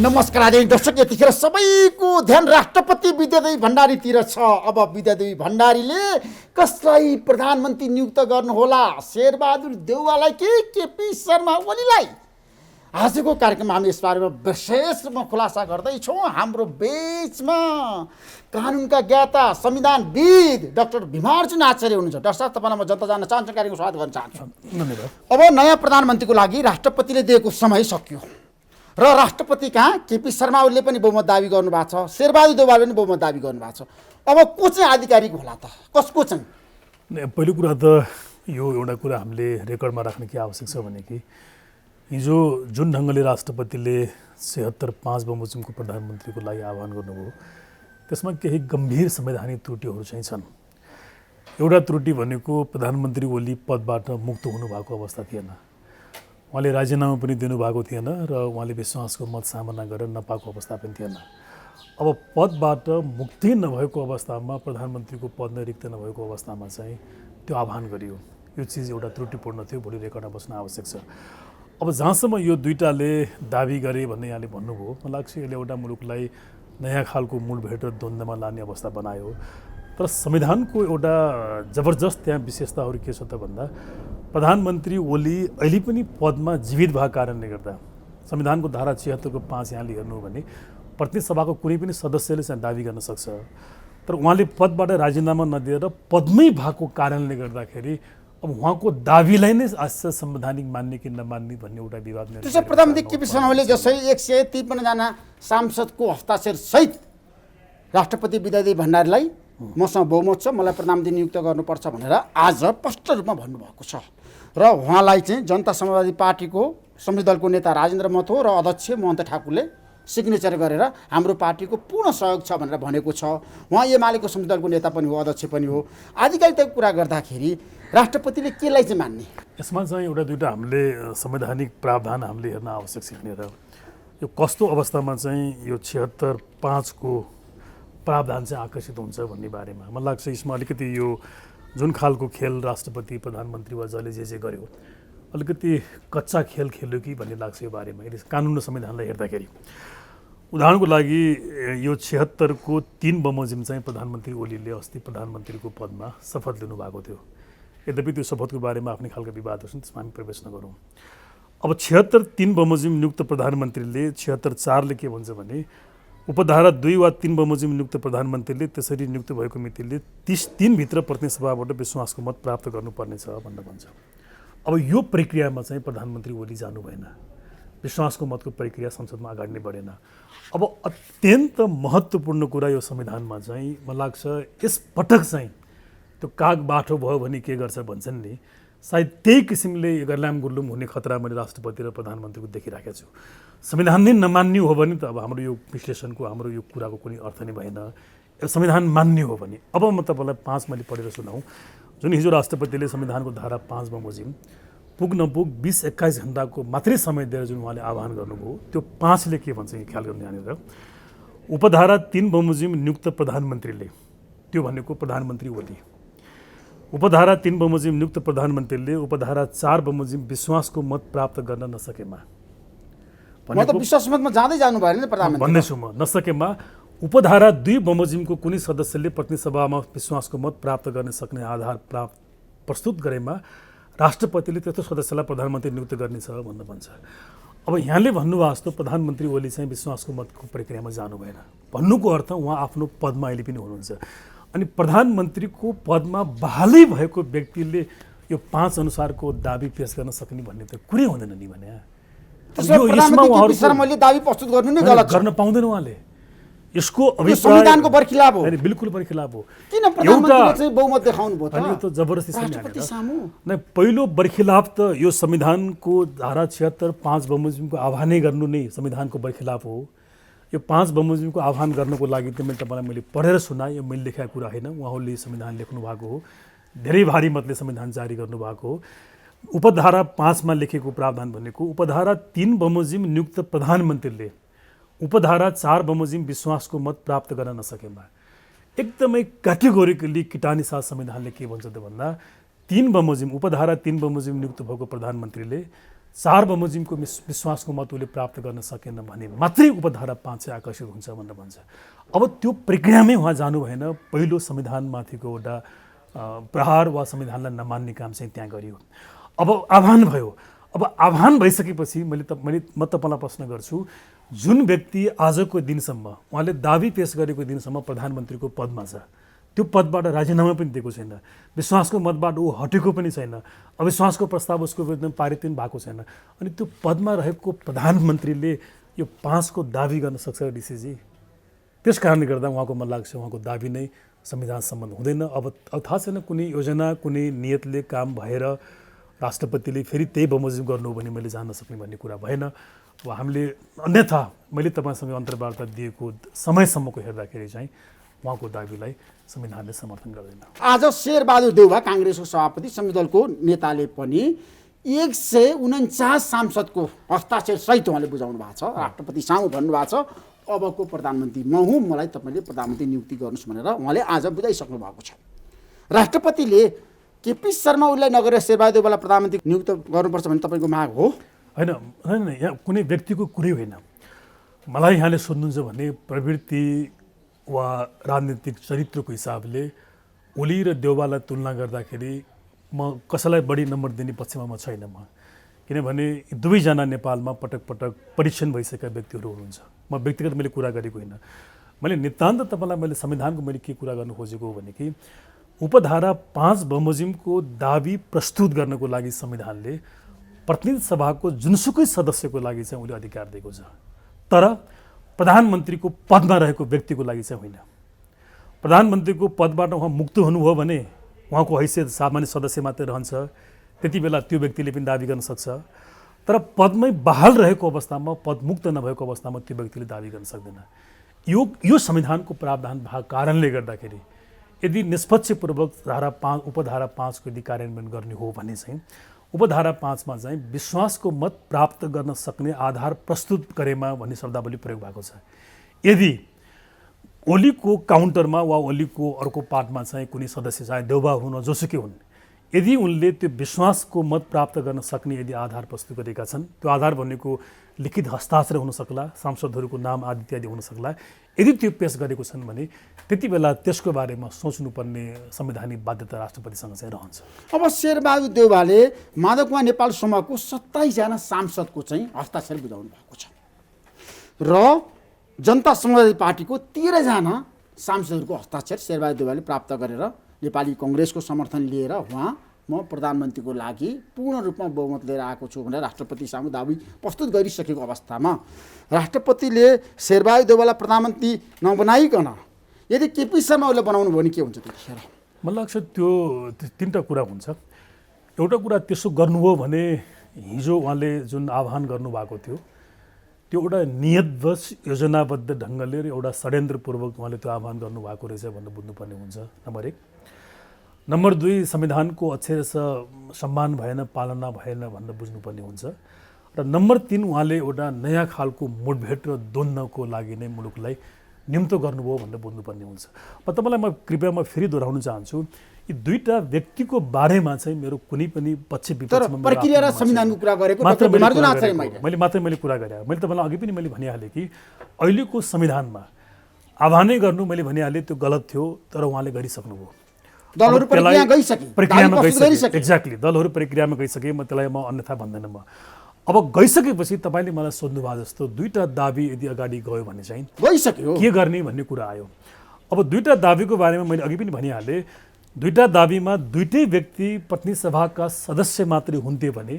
नमस्कार आदरणीय दर्शक, यतिखेर सबैको ध्यान राष्ट्रपति विद्यादेवी भण्डारीतिर छ। अब विद्यादेवी भण्डारीले कसलाई प्रधानमन्त्री नियुक्त गर्नुहोला, शेरबहादुर देउवालाई कि केपी शर्मा ओलीलाई? आजको कार्यक्रममा हामी यस बारेमा विशेष रूपमा खुलासा गर्दैछौँ। हाम्रो बीचमा कानुनका ज्ञाता संविधानविद डाक्टर भीमार्जुन आचार्य हुनुहुन्छ। डाक्टर साहब, तपाईँलाई म जनता जान्न चाहन्छु, कार्यक्रमको स्वागत गर्न चाहन्छु। धन्यवाद। अब नयाँ प्रधानमन्त्रीको लागि राष्ट्रपतिले दिएको समय सकियो र राष्ट्रपति कहाँ केपी शर्मा ओलीले पनि बहुमत दाबी गर्नुभएको छ, शेरबहादुर देउवाले पनि बहुमत दाबी गर्नुभएको छ। अब को चाहिँ आधिकारिक होला त, कसको चाहिँ? पहिलो कुरा त यो एउटा कुरा हामीले रेकर्डमा राख्ने के आवश्यक छ भने कि हिजो जुन ढङ्गले राष्ट्रपतिले 76-5 बमोजिमको प्रधानमन्त्रीको लागि आह्वान गर्नुभयो, त्यसमा केही गम्भीर संवैधानिक त्रुटिहरू चाहिँ छन्। एउटा त्रुटि भनेको प्रधानमन्त्री ओली पदबाट मुक्त हुनुभएको अवस्था थिएन। उहाँले राजीनामा पनि दिनुभएको थिएन र उहाँले विश्वासको मत सामना गरेर नपाएको अवस्था पनि थिएन। अब पदबाट मुक्ति नभएको अवस्थामा, प्रधानमन्त्रीको पद नै रिक्त नभएको अवस्थामा चाहिँ त्यो आह्वान गरियो। यो चिज एउटा त्रुटिपूर्ण थियो, भोलि रेकर्डमा बस्न आवश्यक छ। अब जहाँसम्म यो दुईटाले दाबी गरे भन्ने यहाँले भन्नुभयो, मलाई लाग्छ यसले एउटा मुलुकलाई नयाँ खालको मूलभेट र द्वन्द्वमा लाने अवस्था बनायो। तर संविधानको एउटा जबरजस्त त्यहाँ विशेषताहरू के छ त भन्दा, प्रधानमन्त्री ओली अहिले पनि पदमा जीवित भएको कारणले गर्दा संविधानको धारा 76 को 5 यहाँले हेर्नु हो भने प्रतिनिधि सभाको कुनै पनि सदस्यले चाहिँ दाबी गर्न सक्छ। तर उहाँले पदबाट राजीनामा नदिएर पदमै भएको कारणले गर्दाखेरि अब उहाँको दाबीलाई नै संवैधानिक मान्ने कि नमान्ने भन्ने एउटा विवाद नै। त्यसो प्रधानमन्त्री केपी शर्मा ओलीले जसै 153 जना सांसदको हस्ताक्षर सहित राष्ट्रपति विद्यादेवी भण्डारीलाई मसँग बहुमत छ, मलाई प्रधानमन्त्री नियुक्त गर्नुपर्छ भनेर आज स्पष्ट रूपमा भन्नुभएको छ। र उहाँलाई चाहिँ जनता समाजवादी पार्टीको संसदीय दलको नेता राजेन्द्र महतो र अध्यक्ष महन्त ठाकुरले सिग्नेचर गरेर हाम्रो पार्टीको पूर्ण सहयोग छ भनेर भनेको छ। उहाँ एमालेको संसदीय दलको नेता पनि हो, अध्यक्ष पनि हो। आधिकारिकताको कुरा गर्दाखेरि राष्ट्रपतिले केलाई चाहिँ मान्ने? यसमा चाहिँ एउटा दुईवटा हामीले संवैधानिक प्रावधान हामीले हेर्न आवश्यक सिक्ने र यो कस्तो अवस्थामा चाहिँ यो 76-5 को प्रावधान चाहिँ आकर्षित हुन्छ भन्ने बारेमा मलाई लाग्छ यसमा अलिकति यो जुन खालको खेल राष्ट्रपति प्रधानमन्त्री वा जसले जे गर्यो अलिकति कच्चा खेल खेल्यो कि भन्ने लाग्छ यो बारेमा यदि कानुन र संविधानलाई हेर्दाखेरि। उदाहरणको लागि यो 76 को 3 बमोजिम चाहिँ प्रधानमन्त्री ओलीले अस्ति प्रधानमन्त्रीको पदमा शपथ लिनुभएको थियो। यद्यपि त्यो शपथको बारेमा आफ्नै खालका विवादहरू छन्, त्यसमा हामी प्रवेश नगरौँ। अब 76-3 बमोजिम नियुक्त प्रधानमन्त्रीले 76-4ले के भन्छ भने उपधारा 2 वा 3 बमोजिम नियुक्त प्रधानमन्त्रीले त्यसरी नियुक्त भएको मितिले 30 दिनभित्र प्रतिनिधि सभाबाट विश्वासको मत प्राप्त गर्नुपर्नेछ भनेर भन्छ। अब यो प्रक्रियामा चाहिँ प्रधानमन्त्री ओली जानु भएन, विश्वासको मतको प्रक्रिया संसदमा अगाडि नै बढेन। अब अत्यन्त महत्त्वपूर्ण कुरा यो संविधानमा चाहिँ मलाई लाग्छ यस पटक चाहिँ त्यो काग बाठो भयो भने के गर्छ भन्छन् नि, सायद त्यही किसिमले गर्लाम गुर्लुम हुने खतरा मैले राष्ट्रपति र प्रधानमन्त्रीको देखिराखेको छु। संविधान नै नमान्ने हो भने त अब हाम्रो यो विश्लेषणको हाम्रो यो कुराको कुनै अर्थ नै भएन। संविधान मान्ने हो भने अब म तपाईँलाई 5 मैले पढेर सुनाउँ। जुन हिजो राष्ट्रपतिले संविधानको धारा 5 बमोजिम पुग नपुग 20-21 घण्टाको मात्रै समय दिएर जुन उहाँले आह्वान गर्नुभयो, त्यो 5ले के भन्छ ख्याल गर्नु यहाँनिर। उपधारा 3 बमोजिम नियुक्त प्रधानमन्त्रीले, त्यो भनेको प्रधानमन्त्री ओली, उपधारा 3 बमोजिम नियुक्त प्रधानमन्त्रीले उपधारा 4 बमोजिम विश्वासको मत प्राप्त गर्न नसकेमा, मतलब विश्वास मतमा जाँदै जानु भएन नि प्रधानमन्त्री भन्दैछु म, नसकेमा उपधारा 2 बमोजिमको कुनै सदस्यले प्रतिनिधि सभामा विश्वासको मत प्राप्त गर्न सक्ने आधार प्रस्तुत गरेमा राष्ट्रपतिले त्यस्तो सदस्यलाई प्रधानमन्त्री नियुक्त गर्नेछ भनेर भन्छ। अब यहाँले भन्नुभएको जस्तो प्रधानमन्त्री ओली चाहिँ विश्वासको मतको प्रक्रियामा जानु भएन भन्नुको अर्थ उहाँ आफ्नो पदमा अहिले पनि हुनुहुन्छ। अनि प्रधानमन्त्रीको पदमा बहालै भएको व्यक्तिले यो 5 अनुसारको दाबी पेश गर्न सक्ने भन्ने त कुरै हुँदैन नि भने दाबी प्रस्तुत गर्नु नै गलत गर्न पाउँदैन उहाँले। यसको संविधानको बरखिलाफ हो, बिल्कुल बरखिलाफ हो। किन प्रधानमन्त्रीले चाहिँ बहुमत देखाउनु भयो त? अनि यो त जबरजस्ती राष्ट्रपति सामु नै पहिलो बरखिलाफ त यो संविधानको धारा 76-5 बमोजिमको आह्वानै गर्नु नै संविधानको बरखिलाफ हो। यो 5 बमोजिमको आह्वान गर्नको लागि त तपाईँलाई मैले पढेर सुनाएँ, यो मैले लेखेको कुरा होइन, उहाँहरूले संविधान लेख्नु भएको हो, धेरै भारी मतले संविधान जारी गर्नुभएको हो। उपधारा 5 मा लेखेको प्रावधान भनेको उपधारा 3 बमोजिम नियुक्त प्रधानमन्त्रीले उपधारा 4 बमोजिम विश्वासको मत प्राप्त गर्न नसकेमा, एकदमै क्याटेगोरिकली किटानी साथ संविधानले के भन्छ त भन्दा 3 बमोजिम उपधारा 3 बमोजिम नियुक्त भएको प्रधानमन्त्रीले सार्वभौमिकको विश्वासको मत उसले प्राप्त गर्न सकेन भने मात्रै उपधारा 5 चाहिँ आकर्षित हुन्छ भनेर भन्छ। अब त्यो प्रक्रियामै उहाँ जानु भएन। पहिलो संविधानमाथिको एउटा प्रहार वा संविधानलाई नमान्ने काम चाहिँ त्यहाँ गरियो। अब आह्वान भयो। अब आह्वान भइसकेपछि म तपाईँलाई प्रश्न गर्छु, जुन व्यक्ति आजको दिनसम्म उहाँले दाबी पेश गरेको दिनसम्म प्रधानमन्त्रीको पदमा छ, त्यो पदबाट राजीनामा पनि दिएको छैन, विश्वासको मतबाट ऊ हटेको पनि छैन, अविश्वासको प्रस्ताव उसको विरुद्धमा पारित पनि भएको छैन, अनि त्यो पदमा रहेको प्रधानमन्त्रीले यो 5 को दाबी गर्न सक्छ डिसिजी? त्यस कारणले गर्दा उहाँको मन लाग्छ उहाँको दाबी नै संविधान सम्बन्ध हुँदैन। अब थाहा छैन कुनै योजना कुनै नियतले काम भएर राष्ट्रपतिले फेरि त्यही बमोजिम गर्नु हो भने मैले जान्न सक्ने भन्ने कुरा भएन। अब हामीले अन्यथा मैले तपाईँसँग अन्तर्वार्ता दिएको समयसम्मको हेर्दाखेरि चाहिँ उहाँको दाबीलाई संविधानले समर्थन गर्दैन। आज शेरबहादुर देउवा काङ्ग्रेसको सभापति संसदीय दलको नेताले पनि 149 सांसदको हस्ताक्षर सहित उहाँले बुझाउनु भएको छ, राष्ट्रपति सामु भन्नुभएको छ अबको प्रधानमन्त्री म हुँ, मलाई तपाईँले प्रधानमन्त्री नियुक्ति गर्नुहोस् भनेर उहाँले आज बुझाइसक्नु भएको छ। राष्ट्रपतिले केपी शर्मा ओलीलाई नगरेर शेरबहादुर देउवालाई प्रधानमन्त्री नियुक्त गर्नुपर्छ भन्ने तपाईँको माग हो? होइन होइन, यहाँ कुनै व्यक्तिको कुरै होइन। मलाई यहाँले सोध्नुहुन्छ भने प्रवृत्ति वा राजनीतिक चरित्रको हिसाबले ओली र देउवालाई तुलना गर्दाखेरि म कसैलाई बढी नम्बर दिने पक्षमा म छैन। किनभने दुवैजना नेपालमा पटक पटक परीक्षण भइसकेका व्यक्तिहरू हुनुहुन्छ। म व्यक्तिगत मैले कुरा गरेको होइन। मैले नितान्त तपाईँलाई मैले संविधानको मैले के कुरा गर्नु खोजेको हो भने कि उपधारा 5 बमोजिमको दाबी प्रस्तुत गर्नको लागि संविधानले प्रतिनिधि सभाको जुनसुकै सदस्यको लागि चाहिँ उसले अधिकार दिएको छ, तर प्रधानमन्त्रीको पदमा रहेको व्यक्तिको लागि चाहिँ होइन। प्रधानमन्त्रीको पदबाट उहाँ मुक्त हुनुभयो भने उहाँको हैसियत सामान्य सदस्य मात्रै रहन्छ, त्यति बेला त्यो व्यक्तिले पनि दाबी गर्न सक्छ। तर पदमै बहाल रहेको अवस्थामा, पदमुक्त नभएको अवस्थामा त्यो व्यक्तिले दाबी गर्न सक्दैन। यो संविधानको प्रावधान भएको कारणले गर्दाखेरि यदि निष्पक्षपूर्वक उपधारा 5 को यदि कार्यान्वयन गर्ने हो भने चाहिँ उपधारा 5 मा चाहिँ विश्वासको मत प्राप्त गर्न सक्ने आधार प्रस्तुत गरेमा भन्ने शब्दावली प्रयोग भएको छ। यदि ओलीको काउन्टरमा वा ओलीको अर्को पार्टमा चाहिँ कुनै सदस्य चाहे देउवा हुन जोसुकै हुन्, यदि उनले त्यो विश्वासको मत प्राप्त गर्न सक्ने यदि आधार प्रस्तुत गरेका छन्, त्यो आधार भनेको लिखित हस्ताक्षर हुन सक्ला, सांसदहरूको नाम आदि इत्यादि हुन सक्ला, यदि त्यो पेश गरेको छन् भने त्यति बेला त्यसको बारेमा सोच्नुपर्ने संवैधानिक बाध्यता राष्ट्रपतिसँग चाहिँ रहन्छ। अब शेरबहादुर देउवाले माधवकुमार नेपाल समूहको 27 जना सांसदको चाहिँ हस्ताक्षर बुझाउनु भएको छ र जनता समाजवादी पार्टीको 13 जना सांसदहरूको हस्ताक्षर शेरबहादुर देउवाले प्राप्त गरेर नेपाली कङ्ग्रेसको समर्थन लिएर उहाँ म प्रधानमन्त्रीको लागि पूर्ण रूपमा बहुमत लिएर आएको छु भनेर राष्ट्रपति सामु दाबी प्रस्तुत गरिसकेको अवस्थामा राष्ट्रपतिले शेरबहादुर देउवालाई प्रधानमन्त्री नबनाइकन यदि केपी शर्मा ओलीलाई बनाउनु भयो भने के हुन्छ त्यतिखेर? मलाई लाग्छ त्यो 3टा कुरा हुन्छ। एउटा कुरा त्यसो गर्नु हो भने हिजो उहाँले जुन आह्वान गर्नुभएको थियो त्यो एउटा नियतवश योजनाबद्ध ढङ्गले र एउटा षड्यन्त्रपूर्वक उहाँले त्यो आह्वान गर्नुभएको रहेछ भनेर बुझ्नुपर्ने हुन्छ, नम्बर 1। नम्बर 2, संविधानको अक्षरशः सम्मान भएन, पालना भएन भनेर बुझ्नुपर्ने हुन्छ। र नम्बर 3, उहाँले एउटा नयाँ खालको मुठभेड र द्वन्द्वको लागि नै मुलुकलाई निम्तो गर्नुभयो भनेर बुझ्नुपर्ने हुन्छ। तपाईँलाई म कृपया फेरि दोहोऱ्याउन चाहन्छु, यी 2टा व्यक्तिको बारेमा चाहिँ मेरो कुनै पनि पक्ष विपक्षमा प्रक्रिया र संविधानको कुरा गरेको मैले कुरा गरेँ। मैले तपाईँलाई अघि पनि मैले भनिहालेँ कि अहिलेको संविधानमा आह्वानै गर्नु मैले भनिहालेँ त्यो गलत थियो, तर उहाँले गरिसक्नुभयो। दलहरू प्रक्रियामा गइसके। एक्ज्याक्टली, दलहरू प्रक्रियामा गइसके। म त्यसलाई अन्यथा भन्दैन। अब गइसकेपछि तपाईँले मलाई सोध्नु भयो जस्तो 2टा दाबी यदि अगाडि गयो भने चाहिँ गइसक्यो के गर्ने भन्ने कुरा आयो। अब 2टा दाबीको बारेमा मैले अघि पनि भनिहालेँ, 2टा दाबीमा 2टै व्यक्ति प्रतिनिधि सभाका सदस्य मात्रै हुन्थे भने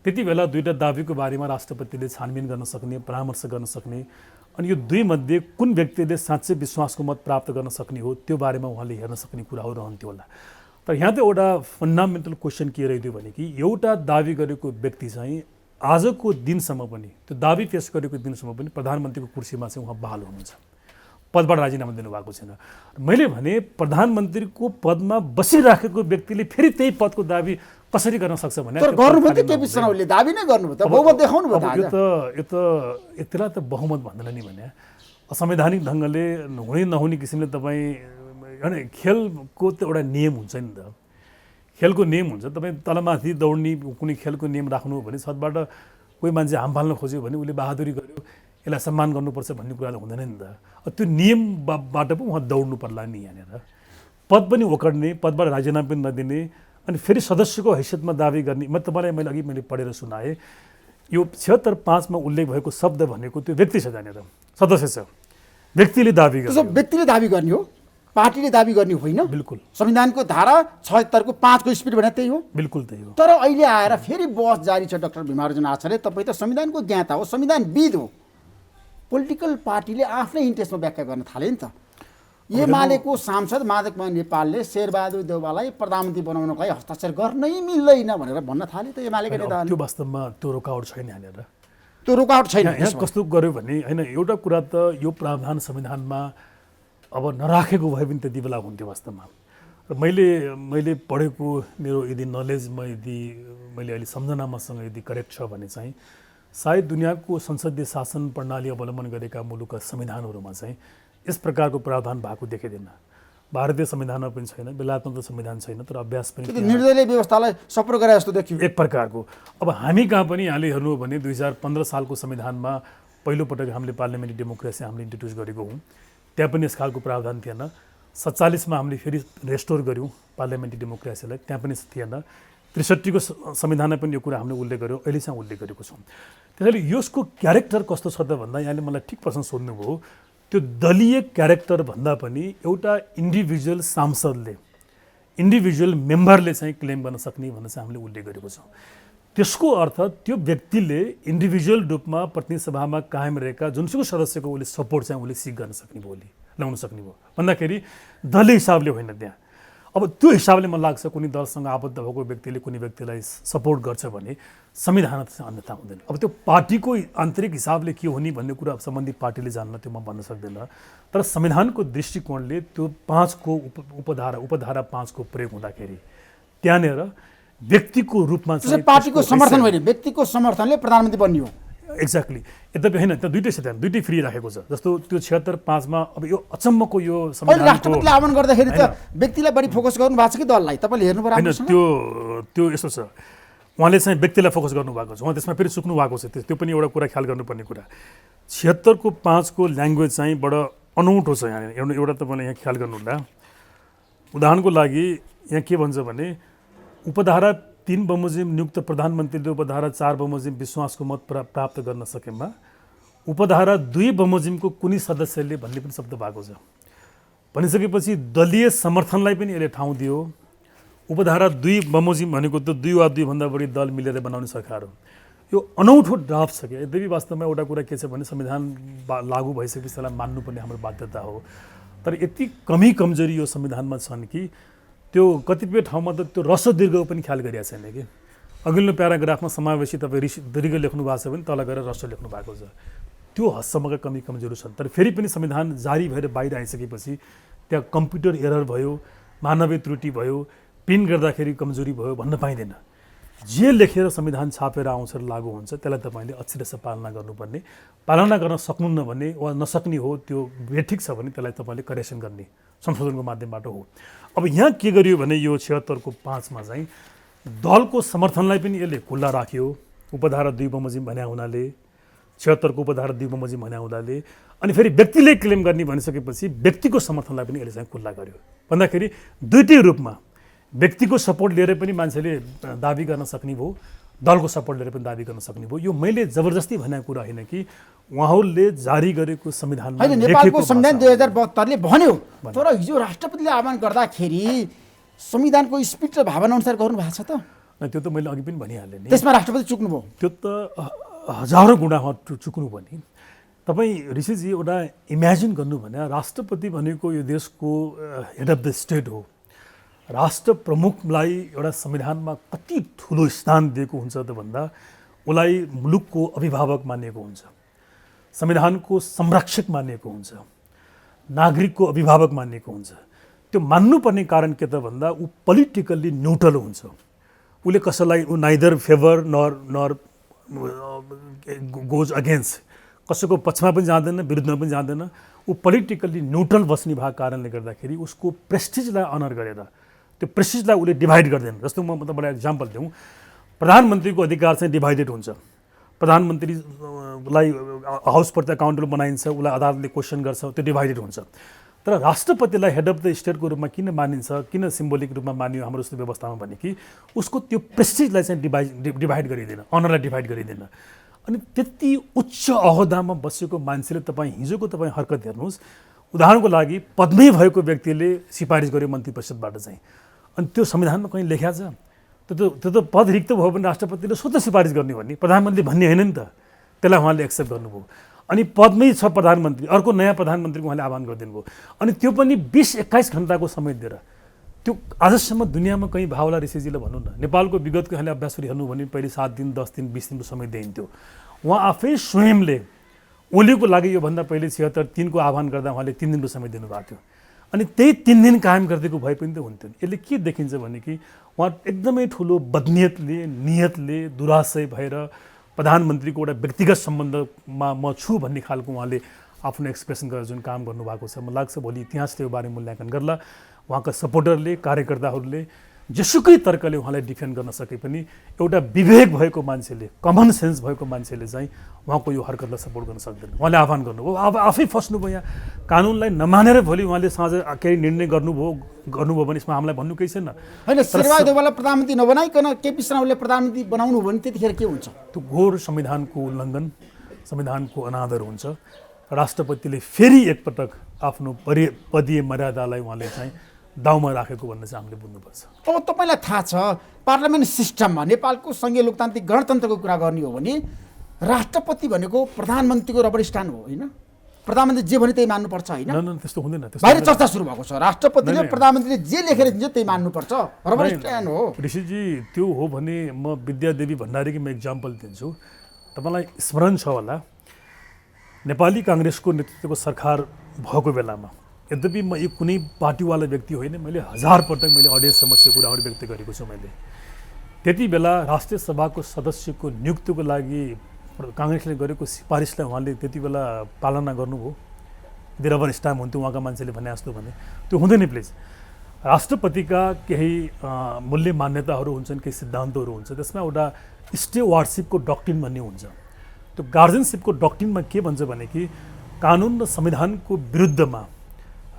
त्यति बेला 2टा दाबीको बारेमा राष्ट्रपतिले छानबिन गर्न सक्ने, परामर्श गर्न सक्ने, अनि यो 2 मध्ये कुन व्यक्तिले साँच्चै विश्वासको मत प्राप्त गर्न सक्ने हो त्यो बारेमा उहाँले हेर्न सक्ने कुराहरू रहन्थ्यो होला। तर यहाँ त एउटा फन्डामेन्टल क्वेसन के रह्यो भने कि एउटा दाबी गरेको व्यक्ति चाहिँ आजको दिनसम्म पनि, त्यो दाबी पेश गरेको दिनसम्म पनि प्रधानमन्त्रीको कुर्सीमा चाहिँ उहाँ बहाल हुनुहुन्छ, पदबाट राजीनामा दिनुभएको छैन। मैले भने प्रधानमन्त्रीको पदमा बसिराखेको व्यक्तिले फेरि त्यही पदको दाबी कसरी गर्न सक्छ भने दाबी नै गर्नुभयो त, बहुमत देखाउनु भयो। यो त यतिलाई त बहुमत भन्दैन नि भने असंवैधानिक ढङ्गले हुने नहुने किसिमले तपाईँ होइन, खेलको त एउटा नियम हुन्छ नि त। खेलको नियम हुन्छ, तपाईँ तलमाथि दौड्ने कुनै खेलको नियम राख्नु हो भने छतबाट कोही मान्छे हाम फाल्न खोज्यो भने उसले बहादुरी गर्यो, यसलाई सम्मान गर्नुपर्छ भन्ने कुरा हुँदैन नि त। त्यो नियमबाट पो उहाँ दौड्नु पर्ला नि यहाँनिर। पद पनि ओकड्ने, पदबाट राजीनामा पनि नदिने, अनि फेरि सदस्यको हैसियतमा दाबी गर्ने। मैले अघि पढेर सुनाएँ, यो 76(5) मा उल्लेख भएको शब्द भनेको त्यो व्यक्ति छ, त्यहाँनिर सदस्य छ, व्यक्तिले दाबी गर्छ। व्यक्तिले दाबी गर्ने हो, पार्टीले दाबी गर्ने होइन। बिल्कुल संविधानको धारा 76 को 5 को स्पिड भने त्यही हो। बिल्कुल त्यही हो। तर अहिले आएर फेरि बहस जारी छ। डाक्टर भीमार्जुन आचार्य, तपाईँ त संविधानको ज्ञाता हो, संविधानविद हो। पोलिटिकल पार्टीले आफ्नै इन्ट्रेस्टमा व्याख्या गर्न थाले नि त। एमालेको सांसद माधवकुमार नेपालले शेरबहादुर देउवालाई प्रधानमन्त्री बनाउनको लागि हस्ताक्षर गर्नै मिल्दैन भनेर भन्न थाले त एमालेका नेताहरूले। त्यो वास्तवमा त्यो रोकावट छैन यहाँनिर, त्यो रोकावट छैन। यहाँ कस्तो गर्यो भने होइन, एउटा कुरा त यो प्रावधान संविधानमा अब नराखेको भए पनि त्यति बेला हुन्थ्यो वास्तवमा। र मैले पढेको मेरो यदि नलेजमा मैले अहिले सम्झनामासँग यदि करेक्ट छ भने चाहिँ सायद दुनियाँको संसदीय शासन प्रणाली अवलम्बन गरेका मुलुकका संविधानहरूमा चाहिँ यस प्रकारको प्रावधान भएको देखिँदैन। भारतीय संविधानमा पनि छैन, बेलायतमा त संविधान छैन, तर अभ्यास पनि निर्दलीय व्यवस्थालाई सपोर्ट गरे जस्तो देखियो एक प्रकारको। अब हामी कहाँ पनि यहाँले हेर्नु हो भने 2015 सालको संविधानमा पहिलोपटक हामीले पार्लियामेन्ट्री डेमोक्रेसी हामीले इन्ट्रोड्युस गरेको हौँ, त्यहाँ पनि यस खालको प्रावधान थिएन। 47 मा हामीले फेरि रेस्टोर गऱ्यौँ पार्लियामेन्ट्री डेमोक्रेसीलाई, त्यहाँ पनि थिएन। 63 को संविधानमा पनि यो कुरा हामीले उल्लेख गर्यौँ, अहिलेसम्म उल्लेख गरेको छौँ। त्यसैले यसको क्यारेक्टर कस्तो छ त भन्दा यहाँले मलाई ठिक प्रश्न सोध्नुभयो। त्यो दलीय क्यारेक्टर भन्दा पनि एउटा इन्डिभिजुअल सांसदले, इन्डिभिजुअल मेम्बरले चाहिँ क्लेम गर्न सक्ने भनेर चाहिँ हामीले उल्लेख गरेको छौँ। त्यसको अर्थ त्यो व्यक्तिले इन्डिभिजुअल रूपमा प्रतिनिधि सभामा कायम रहेका जुनसुकै सदस्यको उसले सपोर्ट चाहिँ उसले सिक गर्न सक्ने भयो, ल्याउन सक्ने भयो भन्दाखेरि दलीय हिसाबले होइन। त्यहाँ अब त्यो हिसाबले मलाई लाग्छ कुनै दलसँग आबद्ध भएको व्यक्तिले कुनै व्यक्तिलाई सपोर्ट गर्छ भने संविधान चाहिँ अन्यथा हुँदैन। अब त्यो पार्टीको आन्तरिक हिसाबले के हुने भन्ने कुरा सम्बन्धित पार्टीले जान्न, त्यो म भन्न सक्दैन। तर संविधानको दृष्टिकोणले त्यो 5 को उपधारा 5 को प्रयोग हुँदाखेरि त्यहाँनिर व्यक्तिको रूपमा चाहिँ पार्टीको समर्थन होइन, व्यक्तिको समर्थनले प्रधानमन्त्री बन्ने हो। एक्ज्याक्टली। यद्यपि होइन, त्यो दुइटै छ, त्यहाँ दुइटै फ्री राखेको छ। जस्तो त्यो 76(5) मा अब यो अचम्मको यो राष्ट्रपतिले आह्वान गर्दाखेरि त व्यक्तिलाई बढी फोकस गर्नु भएको छ कि दललाई, तपाईँले हेर्नु पर्यो। होइन, त्यो यस्तो छ, उहाँले चाहिँ व्यक्तिलाई फोकस गर्नुभएको छ, उहाँ त्यसमा फेरि चुक्नु भएको छ। त्यो पनि एउटा कुरा ख्याल गर्नुपर्ने कुरा। 76 को 5 को ल्याङ्ग्वेज चाहिँ बडो अनौठो छ यहाँ। एउटा तपाईँले यहाँ ख्याल गर्नुहोला। उदाहरणको लागि यहाँ के भन्छ भने उपधारा 3 बमोजिम नियुक्त प्रधानमन्त्रीले उपधारा 4 बमोजिम विश्वासको मत प्राप्त गर्न सकेमा उपधारा 2 बमोजिमको कुनै सदस्यले भन्ने पनि शब्द भएको छ। भनिसकेपछि दलीय समर्थनलाई पनि यसले ठाउँ दियो। उपधारा 2 बमोजिम भनेको त 2 वा 2 भन्दा बढी दल मिलेर बनाउने सरकार हो। यो अनौठो ड्राफ्ट छ। यद्यपि वास्तवमा एउटा कुरा के छ भने संविधान लागू भइसकेपछि त्यसलाई मान्नुपर्ने हाम्रो बाध्यता हो। तर यति कमजोरी यो संविधानमा छन् कि त्यो कतिपय ठाउँमा त त्यो ह्रस्व दीर्घ पनि ख्याल गरिएको छैन कि अघिल्लो प्याराग्राफमा समावेशी तपाईँ दीर्घ लेख्नु भएको छ भने तल गएर ह्रस्व लेख्नु भएको छ। त्यो हदसम्मका कमजोरी छन्। तर फेरि पनि संविधान जारी भएर बाहिर आइसकेपछि त्यहाँ कम्प्युटर एरर भयो, मानवीय त्रुटि भयो, प्रिन्ट गर्दाखेरि कमजोरी भयो भन्न पाइँदैन। जे लेखेर संविधान छापेर आउँछ र लागू हुन्छ त्यसलाई तपाईँले अक्षरशः पालना गर्नुपर्ने। पालना गर्न सक्नुहुन्न भने वा नसक्ने हो त्यो बेठिक छ भने त्यसलाई तपाईँले करेक्सन गर्ने संशोधनको माध्यमबाट हो। अब यहाँ के गरियो भने यो 76 को 5 मा चाहिँ दलको समर्थनलाई पनि यसले खुल्ला राख्यो। उपधारा 2 बमोजिम भन्या हुनाले, 76 को उपधारा 2 बमोजिम भन्या हुनाले, अनि फेरि व्यक्तिले क्लेम गर्ने भनिसकेपछि व्यक्तिको समर्थनलाई पनि यसले चाहिँ खुल्ला गर्यो। भन्दाखेरि दुईटै रूपमा व्यक्तिको सपोर्ट लिएर पनि मान्छेले दाबी गर्न सक्ने भयो, दलको सपोर्ट लिएर पनि दाबी गर्न सक्ने भयो। यो मैले जबरजस्ती भनेको कुरा होइन कि उहाँहरूले जारी गरेको संविधानमा होइन, नेपालको संविधान 2072 ले भन्यो। तर हिजो राष्ट्रपतिले आह्वान गर्दाखेरि संविधानको स्पिड र भावना अनुसार गर्नु भएको छ त? त्यो त मैले अघि पनि भनिहालेँ नि। त्यसमा राष्ट्रपति चुक्नुभयो। त्यो त हजारौँ गुणा चुक्नु पनि। तपाईँ ऋषिजी एउटा इमेजिन गर्नु भने राष्ट्रपति भनेको यो देशको हेड अफ द स्टेट हो। राष्ट्र प्रमुखलाई एउटा संविधानमा कति ठुलो स्थान दिएको हुन्छ त भन्दा उसलाई मुलुकको अभिभावक मानिएको हुन्छ, संविधानको संरक्षक मानिएको हुन्छ, नागरिकको अभिभावक मानिएको हुन्छ। त्यो मान्नुपर्ने कारण के त भन्दा ऊ पोलिटिकल्ली न्युट्रल हुन्छ। उसले कसैलाई नाइदर फेभर नर गोज अगेन्स्ट, कसैको पक्षमा पनि जाँदैन, विरुद्धमा पनि जाँदैन। ऊ पोलिटिकल्ली न्युट्रल बस्ने भएको कारणले गर्दाखेरि उसको प्रेस्टिजलाई अनर गरेर त्यो प्रेस्टिजलाई उसले डिभाइड गर्दैन। जस्तो म तपाईँलाई एक्जाम्पल दिउँ, प्रधानमन्त्रीको अधिकार चाहिँ डिभाइडेड हुन्छ। प्रधानमन्त्रीलाई हाउसप्रति अकाउन्टेबल बनाइन्छ, उसलाई अदालतले क्वेसन गर्छ, त्यो डिभाइडेड हुन्छ। तर राष्ट्रपतिलाई हेड अफ द स्टेटको रूपमा किन मानिन्छ, किन सिम्बोलिक रूपमा मानियो हाम्रो जस्तो व्यवस्थामा भने कि उसको त्यो प्रेस्टिजलाई चाहिँ डिभाइड गरिँदैन, अनरलाई डिभाइड गरिँदैन। अनि त्यति उच्च अहोदामा बसेको मान्छेले हिजोको तपाईँ हरकत हेर्नुहोस्। उदाहरणको लागि पद्मै भएको व्यक्तिले सिफारिस गर्यो मन्त्री परिषदबाट चाहिँ, अनि त्यो संविधानमा कहीँ लेखा छ? त्यो त पद रिक्त भयो भने राष्ट्रपतिले स्वतः सिफारिस गर्ने हो नि, प्रधानमन्त्रीले भन्ने होइन नि त। त्यसलाई उहाँले एक्सेप्ट गर्नुभयो। अनि पदमै छ प्रधानमन्त्री, अर्को नयाँ प्रधानमन्त्रीको उहाँले आह्वान गरिदिनु भयो। अनि त्यो पनि 20-21 घन्टाको समय दिएर। त्यो आजसम्म दुनियाँमा कहीँ भावला ऋषिजीले भन्नु न, नेपालको विगतको यहाँले अभ्यास हेर्नु भने पहिले 7 दिन 10 दिन 20 दिनको समय दिइन्थ्यो। उहाँ आफै स्वयंले ओलीको लागि योभन्दा पहिले 76-3 को आह्वान गर्दा उहाँले 3 दिनको समय दिनुभएको थियो। अनि त्यही 3 दिन कायम गरिदिएको भए पनि त हुन्थ्यो। यसले के देखिन्छ भने कि उहाँ एकदमै ठुलो बदनियतले, नियतले, दुराशय भएर प्रधानमन्त्रीको एउटा व्यक्तिगत सम्बन्धमा म छु भन्ने खालको उहाँले आफ्नो एक्सप्रेसन गरेर जुन काम गर्नुभएको छ, मलाई लाग्छ भोलि इतिहासले यो बारे मूल्याङ्कन गर्ला। उहाँका सपोर्टरले, कार्यकर्ताहरूले जेसुकै तर्कले उहाँलाई डिफेन्ड गर्न सके पनि एउटा विवेक भएको मान्छेले, कमन सेन्स भएको मान्छेले चाहिँ उहाँको यो हरकतलाई सपोर्ट गर्न सक्दैन। उहाँले आह्वान गर्नुभयो, अब आफै फस्नुभयो यहाँ। कानुनलाई नमानेर भोलि उहाँले साँझ केही निर्णय गर्नुभयो भने यसमा हामीलाई भन्नु केही छैन। होइन, शेरबहादुर देउवालाई प्रधानमन्त्री नबनाइकन केपी शर्मा ओलीले प्रधानमन्त्री बनाउनु हो भने त्यतिखेर के हुन्छ? त्यो घोर संविधानको उल्लङ्घन, संविधानको अनादर हुन्छ। राष्ट्रपतिले फेरि एकपटक आफ्नो पदीय मर्यादालाई उहाँले चाहिँ दाउमा राखेको भन्ने चाहिँ हामीले बुझ्नुपर्छ। अब तपाईँलाई थाहा छ पार्लियामेन्ट सिस्टममा नेपालको सङ्घीय लोकतान्त्रिक गणतन्त्रको कुरा गर्ने हो भने राष्ट्रपति भनेको प्रधानमन्त्रीको रबर स्ट्यान्ड हो, होइन? प्रधानमन्त्री जे भने त्यही मान्नुपर्छ, होइन? त्यस्तो हुँदैन। बाहिर चर्चा सुरु भएको छ, राष्ट्रपतिले प्रधानमन्त्रीले जे लेखेर दिन्छ त्यही मान्नुपर्छ, रबर स्ट्यान्ड हो। ऋषिजी, त्यो हो भने म विद्यादेवी भण्डारीकी म इक्जाम्पल दिन्छु। तपाईँलाई स्मरण छ होला, नेपाली काङ्ग्रेसको नेतृत्वको सरकार भएको बेलामा, यद्यपि म यो कुनै पार्टीवाला व्यक्ति होइन, मैले 1000 पटक मैले अडियन्स समस्या कुराहरू व्यक्त गरेको छु। मैले त्यति बेला राष्ट्रिय सभाको सदस्यको नियुक्तिको लागि काङ्ग्रेसले गरेको सिफारिसलाई उहाँले त्यति बेला पालना गर्नुभयो। यदि रबर स्ट्याम्प हुन्थ्यो उहाँका मान्छेले भने जस्तो भने, त्यो हुँदैन प्लिज। राष्ट्रपतिका केही मूल्य मान्यताहरू हुन्छन्, केही सिद्धान्तहरू हुन्छ, त्यसमा एउटा स्टेवार्डसिपको डक्ट्रिन भन्ने हुन्छ। त्यो गार्जियनसिपको डक्ट्रिनमा के भन्छ भने कि कानुन र संविधानको विरुद्धमा,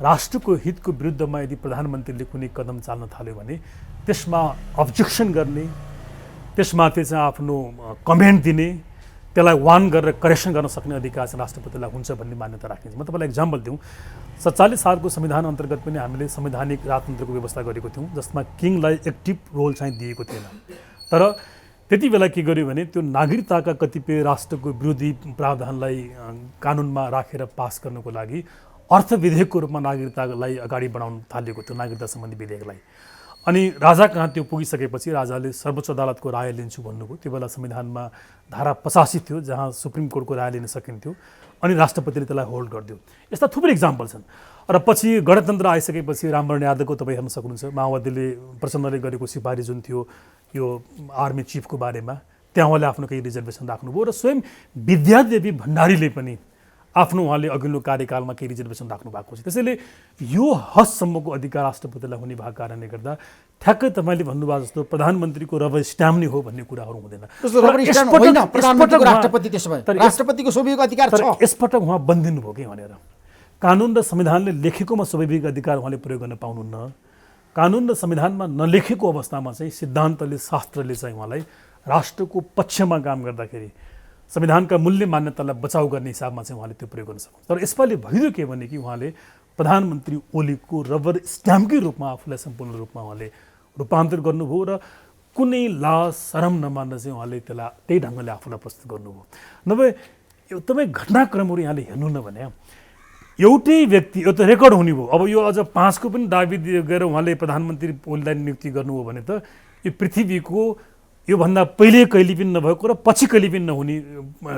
राष्ट्रको हितको विरुद्धमा यदि प्रधानमन्त्रीले कुनै कदम चाल्न थाल्यो भने त्यसमा अब्जेक्सन गर्ने, त्यसमाथि चाहिँ आफ्नो कमेन्ट दिने, त्यसलाई वार्न गरेर करेक्सन गर्न सक्ने अधिकार चाहिँ राष्ट्रपतिलाई हुन्छ भन्ने मान्यता राखिन्छ। म तपाईँलाई एक्जाम्पल दिउँ, 47 सालको संविधान अन्तर्गत पनि हामीले संवैधानिक राजतन्त्रको व्यवस्था गरेको थियौँ, जसमा किङलाई एक्टिभ रोल चाहिँ दिएको थिएन। तर त्यति बेला के गर्यो भने त्यो नागरिकताका कतिपय राष्ट्रको विरोधी प्रावधानलाई कानुनमा राखेर पास गर्नको लागि अर्थविधेयकको रूपमा नागरिकतालाई अगाडि बढाउन थालिएको थियो, नागरिकता सम्बन्धी विधेयकलाई। अनि राजा कहाँ त्यो पुगिसकेपछि राजाले सर्वोच्च अदालतको राय लिन्छु भन्नुभयो। त्यो बेला संविधानमा धारा 85 थियो जहाँ सुप्रिम कोर्टको राय लिन सकिन्थ्यो, अनि राष्ट्रपतिले त्यसलाई होल्ड गरिदियो। यस्ता थुप्रै इक्जाम्पल छन्। र पछि गणतन्त्र आइसकेपछि रामवरण यादवको तपाईँ हेर्न सक्नुहुन्छ, माओवादीले प्रचण्डले गरेको सिफारिस जुन थियो यो आर्मी चिफको बारेमा, त्यहाँ उहाँले आफ्नो केही रिजर्भेसन राख्नुभयो। र स्वयं विद्यादेवी भण्डारीले पनि आफ्नो उहाँले अघिल्लो कार्यकालमा केही रिजर्भेसन राख्नु भएको छ। त्यसैले यो हदसम्मको अधिकार राष्ट्रपतिलाई हुने भएको कारणले गर्दा ठ्याक्कै तपाईँले भन्नुभएको जस्तो प्रधानमन्त्रीको रबर स्ट्याम्प नै हो भन्ने कुराहरू हुँदैन। राष्ट्रपतिको स्वाभाविक अधिकार छ। यसपटक उहाँ बन्दिनु भयो कि भनेर कानुन र संविधानले लेखेकोमा स्वाभाविक अधिकार उहाँले प्रयोग गर्न पाउनुहुन्न। कानुन र संविधानमा नलेखेको अवस्थामा चाहिँ सिद्धान्तले, शास्त्रले चाहिँ उहाँलाई राष्ट्रको पक्षमा काम गर्दाखेरि संविधानका मूल्य मान्यतालाई बचाउ गर्ने हिसाबमा चाहिँ उहाँले त्यो प्रयोग गर्न सक्नुहुन्छ। तर यसपालि भइदियो के भने कि उहाँले प्रधानमन्त्री ओलीको रबर स्ट्याम्पकै रूपमा आफूलाई सम्पूर्ण रूपमा उहाँले रूपान्तर गर्नुभयो र कुनै लाज शरम नमान्न चाहिँ उहाँले त्यसलाई त्यही ढङ्गले आफूलाई प्रस्तुत गर्नुभयो। नभए एकदमै घटनाक्रमहरू यहाँले हेर्नु न भने एउटै व्यक्ति, यो त रेकर्ड हुने भयो। अब यो अझ 5 को पनि दाबी दिएर उहाँले प्रधानमन्त्री ओलीलाई नियुक्ति गर्नुभयो भने त यो पृथ्वीको योभन्दा पहिले कहिले पनि नभएको र पछि कहिले पनि नहुने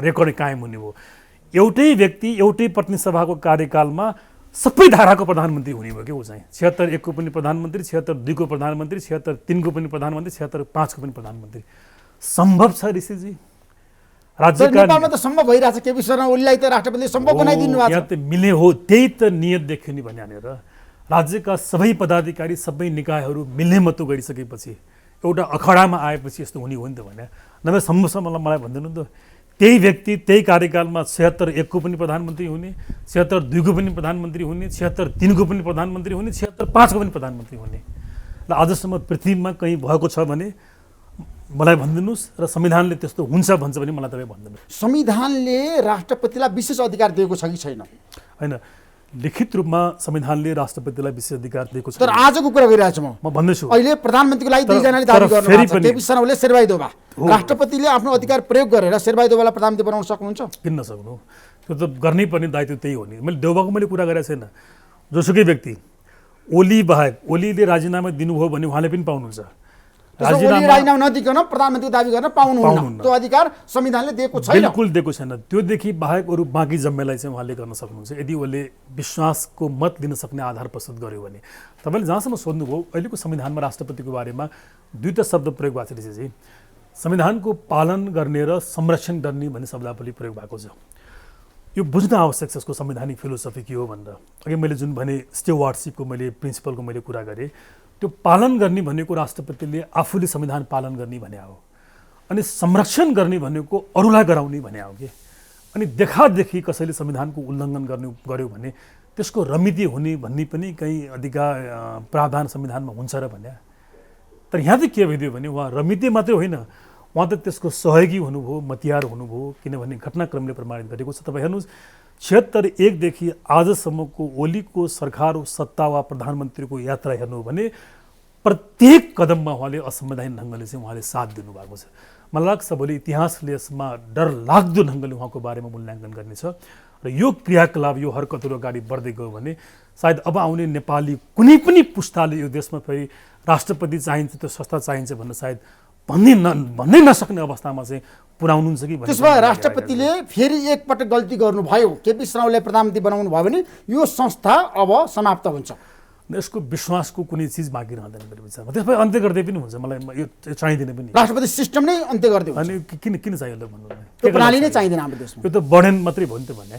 रेकर्ड कायम हुने भयो। एउटै व्यक्ति एउटै प्रतिनिधि सभाको कार्यकालमा सबै धाराको प्रधानमन्त्री हुने भयो कि ऊ चाहिँ 76 1 को पनि प्रधानमन्त्री, 76 2 को प्रधानमन्त्री, 76 3 को पनि प्रधानमन्त्री, 76 5 को पनि प्रधानमन्त्री। सम्भव छ ऋषिजी? राज्यका नेपालमा त सम्भव भइरहेछ। केपी शर्मा ओलीलाई त राष्ट्रपतिले सम्भव बनाइदिनु भएको छ। यहाँ त मिले हो, त्यही त नियत देखियो नि भने भनेर राज्यका सबै पदाधिकारी सबै निकायहरू मिल्ने मतो गरिसकेपछि एउटा अखडामा आएपछि यस्तो हुने हो नि त भने नभए सम्मसम्म मलाई भनिदिनु त त्यही व्यक्ति त्यही कार्यकालमा 76 को पनि प्रधानमन्त्री हुने, 76 को पनि प्रधानमन्त्री हुने, 76 को पनि प्रधानमन्त्री हुने, 76 को पनि प्रधानमन्त्री हुने र आजसम्म पृथ्वीमा कहीँ भएको छ भने मलाई भनिदिनुहोस् र संविधानले त्यस्तो हुन्छ भन्छ भने मलाई तपाईँ भनिदिनुहोस्। संविधानले राष्ट्रपतिलाई विशेष अधिकार दिएको छ कि छैन? होइन, लिखित रूपमा संविधानले राष्ट्रपतिलाई विशेष अधिकार दिएको छ। तर आजको कुरा गरिरहेको छु म भन्दैछु अहिले प्रधानमन्त्रीको लागि दुईजनाले दाबी गर्नुभएको छ, केपी शर्मा ओली, शेरबहादुर देउवा। राष्ट्रपतिले आफ्नो अधिकार प्रयोग गरेर शेरबहादुर देउवालाई प्रधानमन्त्री बनाउन सक्नुहुन्छ? किन नसक्नु? त्यो त गर्नै पर्ने दायित्व त्यही हो नि। मैले देउवाको मैले कुरा गरेको छैन। जोसुकै व्यक्ति ओली बाहेक, ओलीले राजीनामा दिनुभयो भने उहाँले पनि पाउनुहुन्छ। राजीनामा नदिकन प्रधानमन्त्रीको दाबी गर्न पाउनुहुन्न, त्यो अधिकार संविधानले दिएको छैन। बिल्कुल दिएको छैन। त्योदेखि बाहेक अरू बाँकी जम्मेलाई चाहिँ उहाँले गर्न सक्नुहुन्छ यदि उसले विश्वासको मत दिन सक्ने आधार प्रस्तुत गर्यो भने। तपाईँले जहाँसम्म सोध्नुभयो अहिलेको संविधानमा राष्ट्रपतिको बारेमा दुईवटा शब्द प्रयोग भएको छ ऋषिजी। संविधानको पालन गर्ने र संरक्षण गर्ने भन्ने शब्दावली प्रयोग भएको छ। यो बुझ्न आवश्यक छ यसको संवैधानिक फिलोसफी के हो भनेर। अघि मैले जुन भने स्टेवार्डसिपको मैले प्रिन्सिपलको मैले कुरा गरेँ, त्यो पालन गर्ने भनेको राष्ट्रपतिले आफूले संविधान पालन गर्ने भने हो, अनि संरक्षण गर्ने भनेको अरूलाई गराउने भने हो कि। अनि देखादेखि कसैले संविधानको उल्लङ्घन गर्यो भने त्यसको रमिति हुने भन्ने पनि कहीँ अधिकार प्रावधान संविधानमा हुन्छ र भन्या। तर यहाँ चाहिँ के भइदियो भने उहाँ रमिति मात्रै होइन, उहाँ त त्यसको सहयोगी हुनुभयो, मतियार हुनुभयो, किनभने घटनाक्रमले प्रमाणित गरेको छ। तपाईँ हेर्नुहोस् 76 देखि आजसम्मको ओलीको सरकार सत्ता वा प्रधानमन्त्रीको यात्रा हेर्नु हो भने प्रत्येक कदममा उहाँले असंवैधानिक ढङ्गले चाहिँ उहाँले साथ दिनुभएको छ। मलाई लाग्छ भोलि इतिहासले यसमा डरलाग्दो ढङ्गले उहाँको बारेमा मूल्याङ्कन गर्नेछ र यो क्रियाकलाप यो हरकतहरू अगाडि बढ्दै गयो भने सायद अब आउने नेपाली कुनै पनि पुस्ताले यो देशमा फेरि राष्ट्रपति चाहिन्छ, त्यो संस्था चाहिन्छ भनेर सायद भन्नै नसक्ने अवस्थामा चाहिँ पुर्याउनुहुन्छ कि। त्यसो भए राष्ट्रपतिले फेरि एकपटक गल्ती गर्नुभयो, केपी शर्मा ओलीलाई प्रधानमन्त्री बनाउनु भयो भने यो संस्था अब समाप्त हुन्छ। यसको विश्वासको कुनै चिज बाँकी रहँदैन मेरो विचारमा। त्यसपछि अन्त्य गर्दै पनि हुन्छ, मलाई यो चाहिँदैन पनि। राष्ट्रपति सिस्टम नै अन्त्य गरिदियो अनि किन चाहियो ल भन्नु? त्यो प्रणाली नै चाहिँदैन हाम्रो देशमा। यो त बढेन मात्रै भयो नि त भने।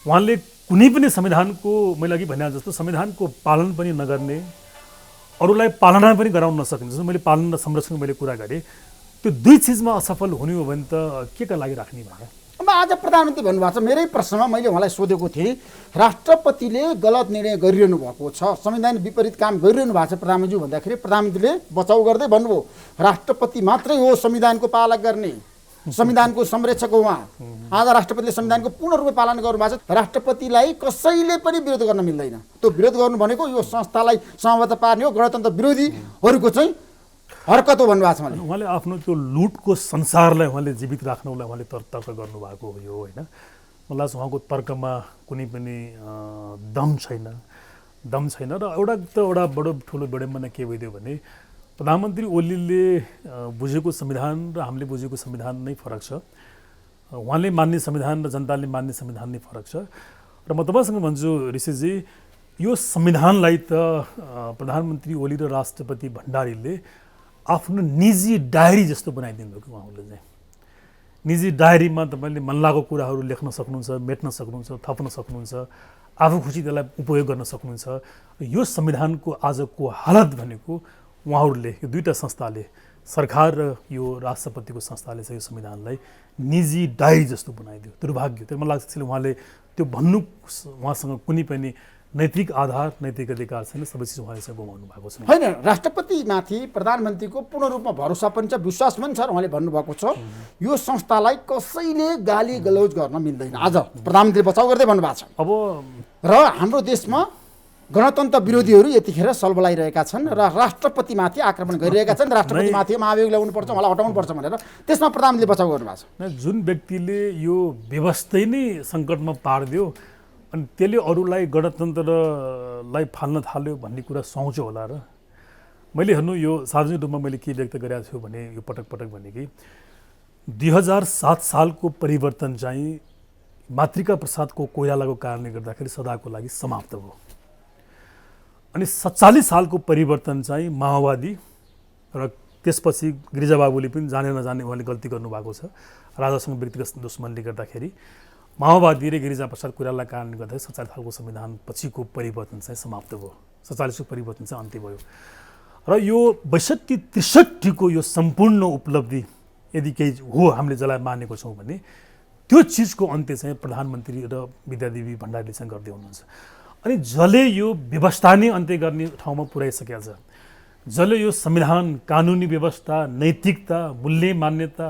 उहाँले कुनै पनि संविधानको, मैले अघि भने जस्तो संविधानको पालन पनि नगर्ने, अरूलाई पालना पनि गराउन नसक्ने, जस्तो मैले पालन र संरक्षणको मैले कुरा गरेँ, त्यो दुई चिजमा असफल हुने हो भने त के का लागि राख्ने भने। अब आज प्रधानमन्त्री भन्नुभएको छ, मेरै प्रश्नमा मैले उहाँलाई सोधेको थिएँ, राष्ट्रपतिले गलत निर्णय गरिरहनु भएको छ, संविधान विपरीत काम गरिरहनु भएको छ प्रधानमन्त्री भन्दाखेरि प्रधानमन्त्रीले बचाउ गर्दै भन्नुभयो राष्ट्रपति मात्रै हो संविधानको पालन गर्ने, संविधानको संरक्षक हो उहाँ। आज राष्ट्रपतिले संविधानको पूर्ण रूपमा पालन गर्नुभएको छ। राष्ट्रपतिलाई कसैले पनि विरोध गर्न मिल्दैन। त्यो विरोध गर्नु भनेको यो संस्थालाई समाबद्ध पार्ने हो, गणतन्त्र विरोधीहरूको चाहिँ हरकत हो भन्नुभएको छ। उहाँले आफ्नो त्यो लुटको संसारलाई उहाँले जीवित राख्नलाई उहाँले तर्क गर्नुभएको हो यो होइन। मलाई लाग्छ उहाँको तर्कमा कुनै पनि दम छैन र एउटा बडो ठुलो विडम्बना के भइदियो भने प्रधानमन्त्री ओलीले बुझेको संविधान र हामीले बुझेको संविधान नै फरक छ। उहाँले मान्ने संविधान र जनताले मान्ने संविधान नै फरक छ। र म तपाईँसँग भन्छु ऋषिजी, यो संविधानलाई त प्रधानमन्त्री ओली र राष्ट्रपति भण्डारीले आफ्नो निजी डायरी जस्तो बनाइदिनु भएको उहाँहरूले चाहिँ। निजी डायरीमा तपाईँले मनलागो कुराहरू लेख्न सक्नुहुन्छ, मेट्न सक्नुहुन्छ, थप्न सक्नुहुन्छ, आफू खुसी त्यसलाई उपयोग गर्न सक्नुहुन्छ। यो संविधानको आजको हालत भनेको उहाँहरूले, यो दुईवटा संस्थाले, सरकार र यो राष्ट्रपतिको संस्थाले चाहिँ यो संविधानलाई निजी डायरी जस्तो बनाइदियो। दुर्भाग्य। त्यो मलाई लाग्छ त्यसले उहाँले त्यो भन्नु, उहाँसँग कुनै पनि नैतिक आधार, नैतिक अधिकार छैन, सबै चिज उहाँले चाहिँ गुमाउनु भएको छ। होइन, राष्ट्रपतिमाथि प्रधानमन्त्रीको पूर्ण रूपमा भरोसा पनि छ, विश्वास पनि छ र उहाँले भन्नुभएको छ यो संस्थालाई कसैले गाली गलौज गर्न मिल्दैन। आज प्रधानमन्त्रीले बचाउ गर्दै भन्नुभएको छ। अब र हाम्रो देशमा गणतन्त्र विरोधीहरू यतिखेर सलबलाइरहेका छन् र राष्ट्रपतिमाथि आक्रमण गरिरहेका छन्। राष्ट्रपतिमाथि महाभियोग ल्याउनुपर्छ, उहाँलाई हटाउनुपर्छ भनेर त्यसमा प्रधानमन्त्रीले बचाउ गर्नुभएको छ। जुन व्यक्तिले यो व्यवस्था नै सङ्कटमा पारिदियो अनि त्यसले अरूलाई गणतन्त्रलाई फाल्न थाल्यो भन्ने कुरा सोच्यो होला र। मैले हेर्नु यो सार्वजनिक रूपमा मैले के व्यक्त गरेको छु भने यो पटक भने कि 2007 सालको परिवर्तन चाहिँ मातृका प्रसादको कोइरालाको कारणले गर्दाखेरि सदाको लागि समाप्त भयो। अनि 47 सालको परिवर्तन चाहिँ माओवादी र त्यसपछि गिरिजाबाबुले पनि जाने नजाने उहाँले गल्ती गर्नुभएको छ राजासँग व्यक्तिगत दुश्मनले गर्दाखेरि। माओवादी र गिरिजाप्रसाद कोइरालाका कारणले गर्दा 47 सालको संविधान पछिको परिवर्तन चाहिँ समाप्त भयो, 47 को परिवर्तन चाहिँ अन्त्य भयो। र यो 62-63 को यो सम्पूर्ण उपलब्धि यदि केही हो हामीले जसलाई मानेको छौँ भने त्यो चिजको अन्त्य चाहिँ प्रधानमन्त्री र विद्यादेवी भण्डारीले चाहिँ गर्दै हुनुहुन्छ। अनि जसले यो व्यवस्था नै अन्त्य गर्ने ठाउँमा पुर्याइसकेका छ, जसले यो संविधान, कानुनी व्यवस्था, नैतिकता, मूल्य मान्यता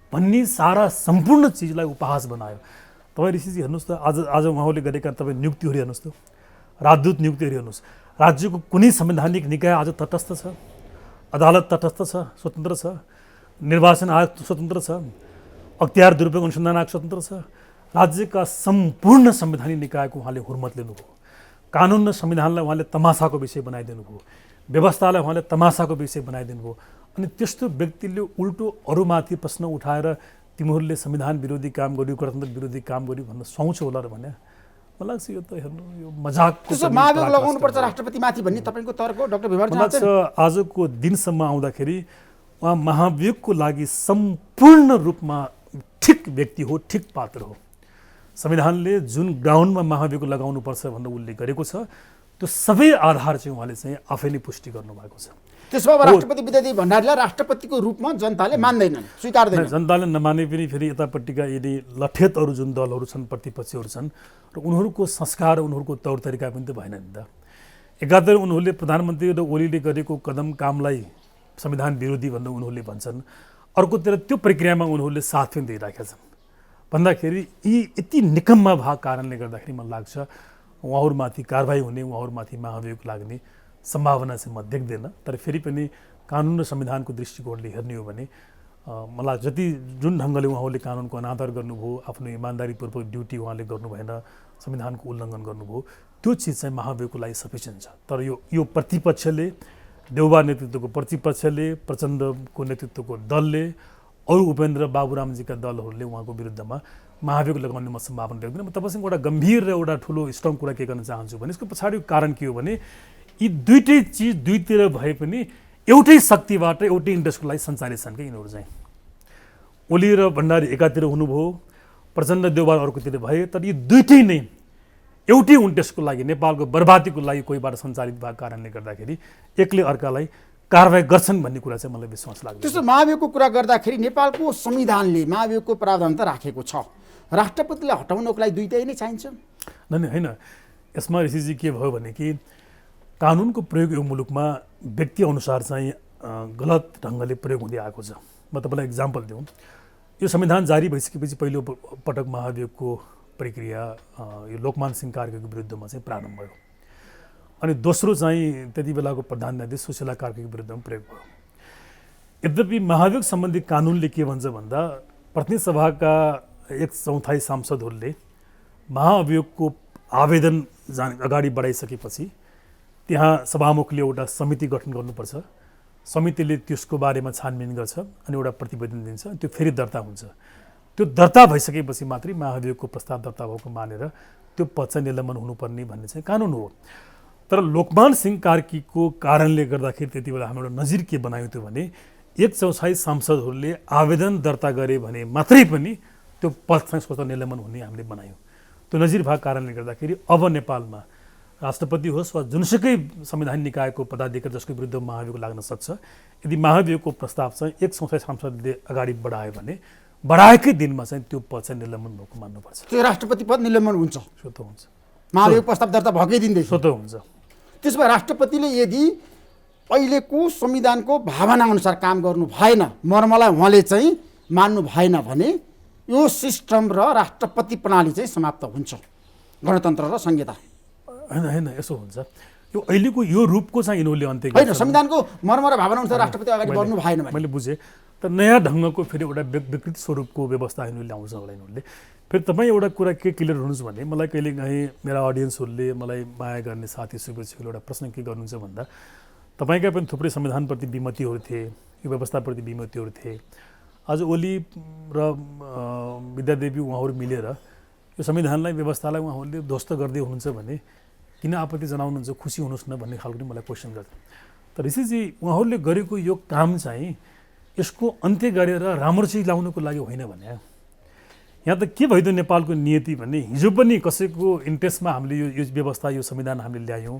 भन्ने सारा सम्पूर्ण चिजलाई उपहास बनायो। तपाईँ ऋषिजी हेर्नुहोस् त, आज उहाँले गरेका तपाईँ नियुक्तिहरू हेर्नुहोस् त, राजदूत नियुक्तिहरू हेर्नुहोस्। राज्यको कुनै संवैधानिक निकाय आज तटस्थ छ, अदालत तटस्थ छ, स्वतन्त्र छ, निर्वाचन आयोग स्वतन्त्र छ, अख्तियार दुरुपयोग अनुसन्धान आयोग स्वतन्त्र छ। राज्यका सम्पूर्ण संवैधानिक निकायको उहाँले हुर्मत लिनुभयो। कानुन र संविधानलाई उहाँले तमासाको विषय बनाइदिनु भयो, व्यवस्थालाई उहाँले तमासाको विषय बनाइदिनु भयो। अनि त्यस्तो व्यक्तिले उल्टो अरूमाथि प्रश्न उठाएर तिमीहरूले संविधान विरोधी काम गर्यो, गणतन्त्र विरोधी काम गर्यो भन्न सुहाउँछ होला र भने मलाई लाग्छ यो त हेर्नु यो मजाकको त्यसो महाभियोग लगाउनुपर्छ राष्ट्रपतिमाथि भन्ने तपाईँको तर्क हो डाक्टर भिमहार मलाई लाग्छ आजको दिनसम्म आउँदाखेरि उहाँ महाभियोगको लागि सम्पूर्ण रूपमा ठिक व्यक्ति हो, ठिक पात्र हो। संविधानले जुन ग्राउन्डमा महाभियोग लगाउनुपर्छ भनेर उल्लेख गरेको छ त्यो सबै आधार चाहिँ उहाँले चाहिँ आफै नै पुष्टि गर्नुभएको छ। त्यसो भए राष्ट्रपति विद्यादेवी भण्डारीलाई राष्ट्रपतिको रूपमा जनताले मान्दैनन्, स्वीकार्दैनन्। जनताले नमाने पनि फेरि यतापट्टिका यदि लठेत अरू जुन दलहरू छन्, प्रतिपक्षहरू छन् र उनीहरूको संस्कार, उनीहरूको तौर तरिका पनि त भएन नि त। एकातिर उनीहरूले प्रधानमन्त्री र ओलीले गरेको कदम कामलाई संविधान विरोधी भनेर उनीहरूले भन्छन्, अर्कोतिर त्यो प्रक्रियामा उनीहरूले साथ पनि दिइराखेका छन् भन्दाखेरि यी यति निकम्मा भएको कारणले गर्दाखेरि मलाई लाग्छ उहाँहरूमाथि कारबाही हुने, उहाँहरूमाथि महाभियोग लाग्ने सम्भावना चाहिँ म देख्दैन। तर फेरि पनि कानुन र संविधानको दृष्टिकोणले हेर्ने हो भने मलाई जति जुन ढङ्गले उहाँहरूले कानुनको अनादर गर्नुभयो, आफ्नो इमान्दारीपूर्वक ड्युटी उहाँले गर्नु भएन, संविधानको उल्लङ्घन गर्नुभयो, त्यो चिज चाहिँ महाभियोगको लागि सफिसियन्ट छ। तर यो प्रतिपक्षले, देउबा नेतृत्वको प्रतिपक्षले, प्रचण्डको नेतृत्वको दलले, अरू उपेन्द्र बाबुरामजीका दलहरूले उहाँको विरुद्धमा महाभियोग लगाउने म सम्भावना देख्दैन। म तपाईँसँग एउटा गम्भीर र एउटा ठुलो स्ट्रङ कुरा के गर्न चाहन्छु भने यसको पछाडिको कारण के हो भने यी दुईटै चिज दुईतिर भए पनि एउटै शक्तिबाट एउटै इन्ट्रेस्टको लागि सञ्चालित छन् क्या यिनीहरू चाहिँ। ओली र भण्डारी एकातिर हुनुभयो, प्रचण्ड देउबा अर्कोतिर भए, तर यी दुईटै नै एउटै इन्ट्रेस्टको लागि, नेपालको बर्बादीको लागि कोहीबाट सञ्चालित भएको कारणले गर्दाखेरि एकले अर्कालाई कारबाही गर्छन् भन्ने कुरा चाहिँ मलाई विश्वास लाग्छ। त्यसो महाभियोगको कुरा गर्दाखेरि नेपालको संविधानले महाभियोगको प्रावधान त राखेको छ, राष्ट्रपतिलाई हटाउनको लागि दुईटै नै चाहिन्छ? होइन, यसमा ऋषिजी के भयो भने कि कानुनको प्रयोग यो मुलुकमा व्यक्ति अनुसार चाहिँ गलत ढङ्गले प्रयोग हुँदै आएको छ। म तपाईँलाई इक्जाम्पल दिउँ, यो संविधान जारी भइसकेपछि पहिलो पटक महाभियोगको प्रक्रिया यो लोकमान सिंह कार्कीको विरुद्धमा चाहिँ प्रारम्भ भयो। अनि दोस्रो चाहिँ त्यति बेलाको प्रधान न्यायाधीश सुशीला कार्कीको विरुद्धमा प्रयोग भयो। यद्यपि महाभियोग सम्बन्धी कानुनले के भन्छ भन्दा प्रतिनिधि सभाका 1/4 सांसदहरूले महाभियोगको आवेदन अगाडि बढाइसकेपछि त्यहाँ सभामुखले एउटा समिति गठन गर्नुपर्छ, समितिले त्यसको बारेमा छानबिन गर्छ अनि एउटा प्रतिवेदन दिन्छ, त्यो फेरि दर्ता हुन्छ। त्यो दर्ता भइसकेपछि मात्रै महाभियोगको प्रस्ताव दर्ता भएको मानेर त्यो पद चाहिँ निलम्बन हुनुपर्ने भन्ने चाहिँ कानुन हो। तर लोकमान सिंह कार्कीको कारणले गर्दाखेरि त्यति बेला हाम्रो नजिर के बनायो त्यो भने 1/4 सांसदहरूले आवेदन दर्ता गरे भने मात्रै पनि त्यो पद चाहिँ स्वतः निलम्बन हुने हामीले बनायौँ। त्यो नजिर भएको कारणले गर्दाखेरि अब नेपालमा राष्ट्रपति होस् वा जुनसुकै संवैधानिक निकायको पदाधिकारी जसको विरुद्ध महाभियोग लाग्न सक्छ, यदि महाभियोगको प्रस्ताव चाहिँ 1/4 सांसदले अगाडि बढायो भने बढाएकै दिनमा चाहिँ त्यो पद चाहिँ निलम्बन भएको मान्नुपर्छ। त्यो राष्ट्रपति पद निलम्बन हुन्छ, स्वतः हुन्छ, महाभियोग प्रस्ताव दर्ता भएकै दिनदेखि स्वतः हुन्छ। त्यसो भए राष्ट्रपतिले यदि अहिलेको संविधानको भावना अनुसार काम गर्नु भएन, मर्मलाई उहाँले चाहिँ मान्नु भएन भने यो सिस्टम र राष्ट्रपति प्रणाली चाहिँ समाप्त हुन्छ, गणतन्त्र र संहिता। होइन, यसो हुन्छ, यो अहिलेको यो रूपको चाहिँ यिनीहरूले अन्त्य होइन, संविधानको मर्म र भावना अनुसार राष्ट्रपति अगाडि बढ्नु भएन भने मैले बुझेँ। तर नयाँ ढङ्गको फेरि एउटा विकृत स्वरूपको व्यवस्था यिनीहरूले आउँछ होला यिनीहरूले। फेरि तपाईँ एउटा कुरा के क्लियर हुनुहुन्छ भने मलाई कहिलेकाहीँ मेरा अडियन्सहरूले मलाई माया गर्ने साथी शुभेच्छुले एउटा प्रश्न के गर्नुहुन्छ भन्दा तपाईँका पनि थुप्रै संविधानप्रति विमतिहरू थिए, यो व्यवस्थाप्रति विमतिहरू थिए। आज ओली र विद्यादेवी उहाँहरू मिलेर यो संविधानलाई, व्यवस्थालाई उहाँहरूले ध्वस्त गर्दै हुनुहुन्छ भने किन आपत्ति जनाउनुहुन्छ, खुसी हुनुहोस् न भन्ने खालको मलाई क्वेसन गर्छ। तर ऋषिजी उहाँहरूले गरेको यो काम चाहिँ यसको अन्त्य गरेर राम्रो चिज ल्याउनुको लागि होइन भने यहाँ त के भइदियो नेपालको नियति भन्ने हिजो पनि कसैको इन्ट्रेस्टमा हामीले यो व्यवस्था यो संविधान हामीले ल्यायौँ,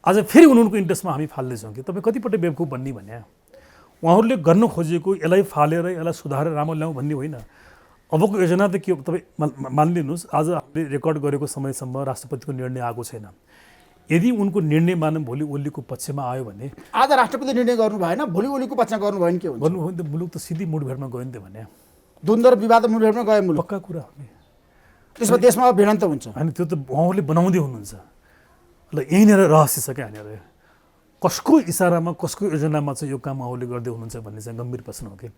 आज फेरि उनीहरूको इन्ट्रेस्टमा हामी फाल्दैछौँ कि तपाईँ कतिपल्ट बेवकुफ भन्ने भन्या। उहाँहरूले गर्न खोजेको यसलाई फालेर यसलाई सुधारेर राम्रो ल्याउँ भन्ने होइन। अबको योजना त के हो, तपाईँ मानिलिनुहोस् आज हामीले रेकर्ड गरेको समयसम्म राष्ट्रपतिको निर्णय आएको छैन। यदि उनको निर्णय मानौँ भोलि ओलीको पक्षमा आयो भने, आज राष्ट्रपति निर्णय गर्नु भएन, भोलि ओलीको पक्षमा गर्नु भयो भने के हुन्छ? गर्नुभयो भने त मुलुक त सिधै मुठभेडमा गयो नि त भने, द्वन्द्व र विवाद मुठभेडमा गयो मुलुक। पक्का कुरा हो नि। त्यसमा देशमा भिडन्त हुन्छ। अनि त्यो त उहाँहरूले बनाउँदै हुनुहुन्छ। ल यहीँनिर रहस्य छ क्या, यहाँनिर कसको इसारामा कसको योजनामा चाहिँ यो काम उहाँहरूले गर्दै हुनुहुन्छ भन्ने चाहिँ गम्भीर प्रश्न हो कि।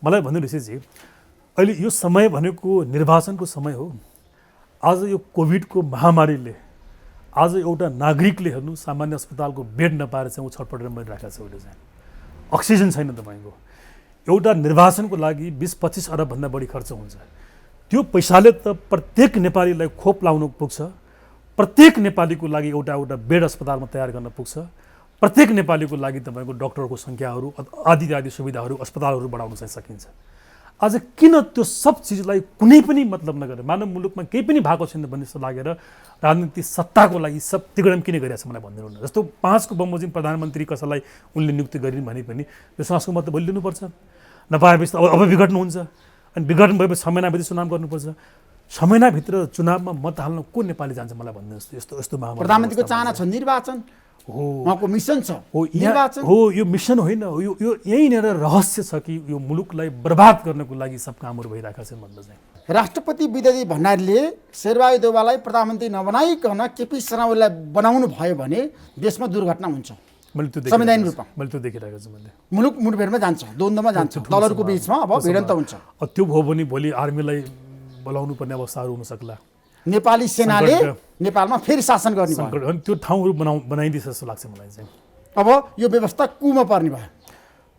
मलाई भन्नु ऋषिजी, अहिले यो समय भनेको निर्वाचनको समय हो। आज यो कोभिडको महामारीले आज एउटा नागरिकले हेर्नु सामान्य अस्पतालको बेड नपाएर चाहिँ ऊ छटपटेर मरिरहेको छ। उसले चाहिँ अक्सिजन छैन तपाईँको। एउटा निर्वाचनको लागि 20-25 अरबभन्दा बढी खर्च हुन्छ। त्यो पैसाले त प्रत्येक नेपालीलाई खोप लाउनु पुग्छ, प्रत्येक नेपालीको लागि एउटा बेड अस्पतालमा तयार गर्न पुग्छ, प्रत्येक नेपालीको लागि तपाईँको डक्टरको सङ्ख्याहरू आदि सुविधाहरू अस्पतालहरू बढाउन चाहिँ सकिन्छ। आज किन त्यो सब चिजलाई कुनै पनि मतलब नगरेर मानव मुलुकमा केही पनि भएको छैन भन्ने जस्तो लागेर राजनीति सत्ताको लागि सब तिगडम किन गरिरहेको छ मलाई भनिदिनु न। जस्तो 5 को बमोजिम प्रधानमन्त्री कसैलाई उनले नियुक्ति गरिन् भने पनि विश्वासको मत भोलि लिनुपर्छ। नपाएपछि अब बिगड्नुहुन्छ, अनि बिगड्नु भएपछि 6 महिनाभित्र चुनाव गर्नुपर्छ। 6 महिनाभित्र चुनावमा मत हाल्न को नेपाली जान्छ मलाई भन्नुहोस्। यस्तो महामारी प्रधानमन्त्रीको चाहना छ निर्वाचन हो, उहाँको मिसन छ निर्वाचन हो। यो मिसन होइन, यो यहीँनिर रहस्य छ कि यो मुलुकलाई बर्बाद गर्नको लागि सब कामहरू भइरहेका छन् भन्दा चाहिँ। राष्ट्रपति विद्यादेवी भण्डारीले शेरबहादुर देउवालाई प्रधानमन्त्री नबनाइकन केपी शर्मा ओलीलाई बनाउनु भयो भने देशमा दुर्घटना हुन्छ। मैले त्यो संवैधानिक रूपमा मैले त्यो देखिरहेको छु। मैले मुलुक मुठभेडमा जान्छ, द्वन्द्वमा जान्छ, दलहरूको बिचमा अब भिडन्त हुन्छ। त्यो भयो भने भोलि आर्मीलाई बोलाउनु पर्ने अवस्थाहरू हुन सक्ला। नेपाली सेनाले नेपालमा फेरि शासन गर्ने भयो। सङ्कट अनि त्यो ठाउँहरू बनाइदिन्छ जस्तो लाग्छ मलाई चाहिँ। अब यो व्यवस्था कुमा पर्ने भयो।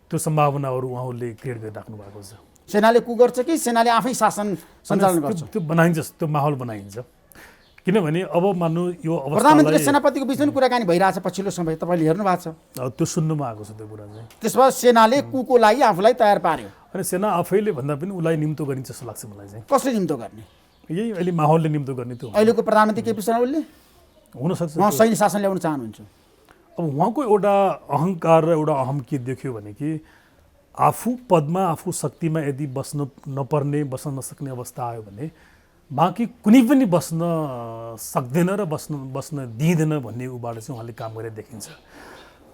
त्यो सम्भावनाहरू उहाँहरूले क्रिएट गरिराख्नु भएको छ। सेनाले कु गर्छ कि सेनाले आफै शासन सञ्चालन गर्छ? त्यो बनाइन्छ, त्यो माहौल बनाइन्छ। किनभने अब मान्नु यो प्रधानमन्त्री र सेनापतिको बिचमा पनि कुराकानी भइरहेछ पछिल्लो समय, तपाईँले हेर्नु भएको छ? त्यो सुन्नुमा आएको छ त्यो कुरा चाहिँ। त्यसमा सेनाले कुको लागि आफूलाई तयार पार्यो। अनि सेना आफैले भन्दा पनि उसलाई निम्तो गरिन्छ जस्तो लाग्छ मलाई चाहिँ। कसले निम्तो गर्ने? यही अहिले माहौलले निम्तो गर्ने त्यो अहिलेको प्रधानमन्त्री केपी शर्मा ओलीले हुनसक्छ। उहाँ सैन्य शासन ल्याउन चाहनुहुन्छ। अब उहाँको एउटा अहङ्कार र एउटा अहम के देख्यो भने कि आफू पदमा आफू शक्तिमा यदि बस्न नपर्ने बस्न नसक्ने अवस्था आयो भने बाँकी कुनै पनि बस्न सक्दैन र बस्न दिँदैन भन्ने उबाट चाहिँ उहाँले काम गरेर देखिन्छ।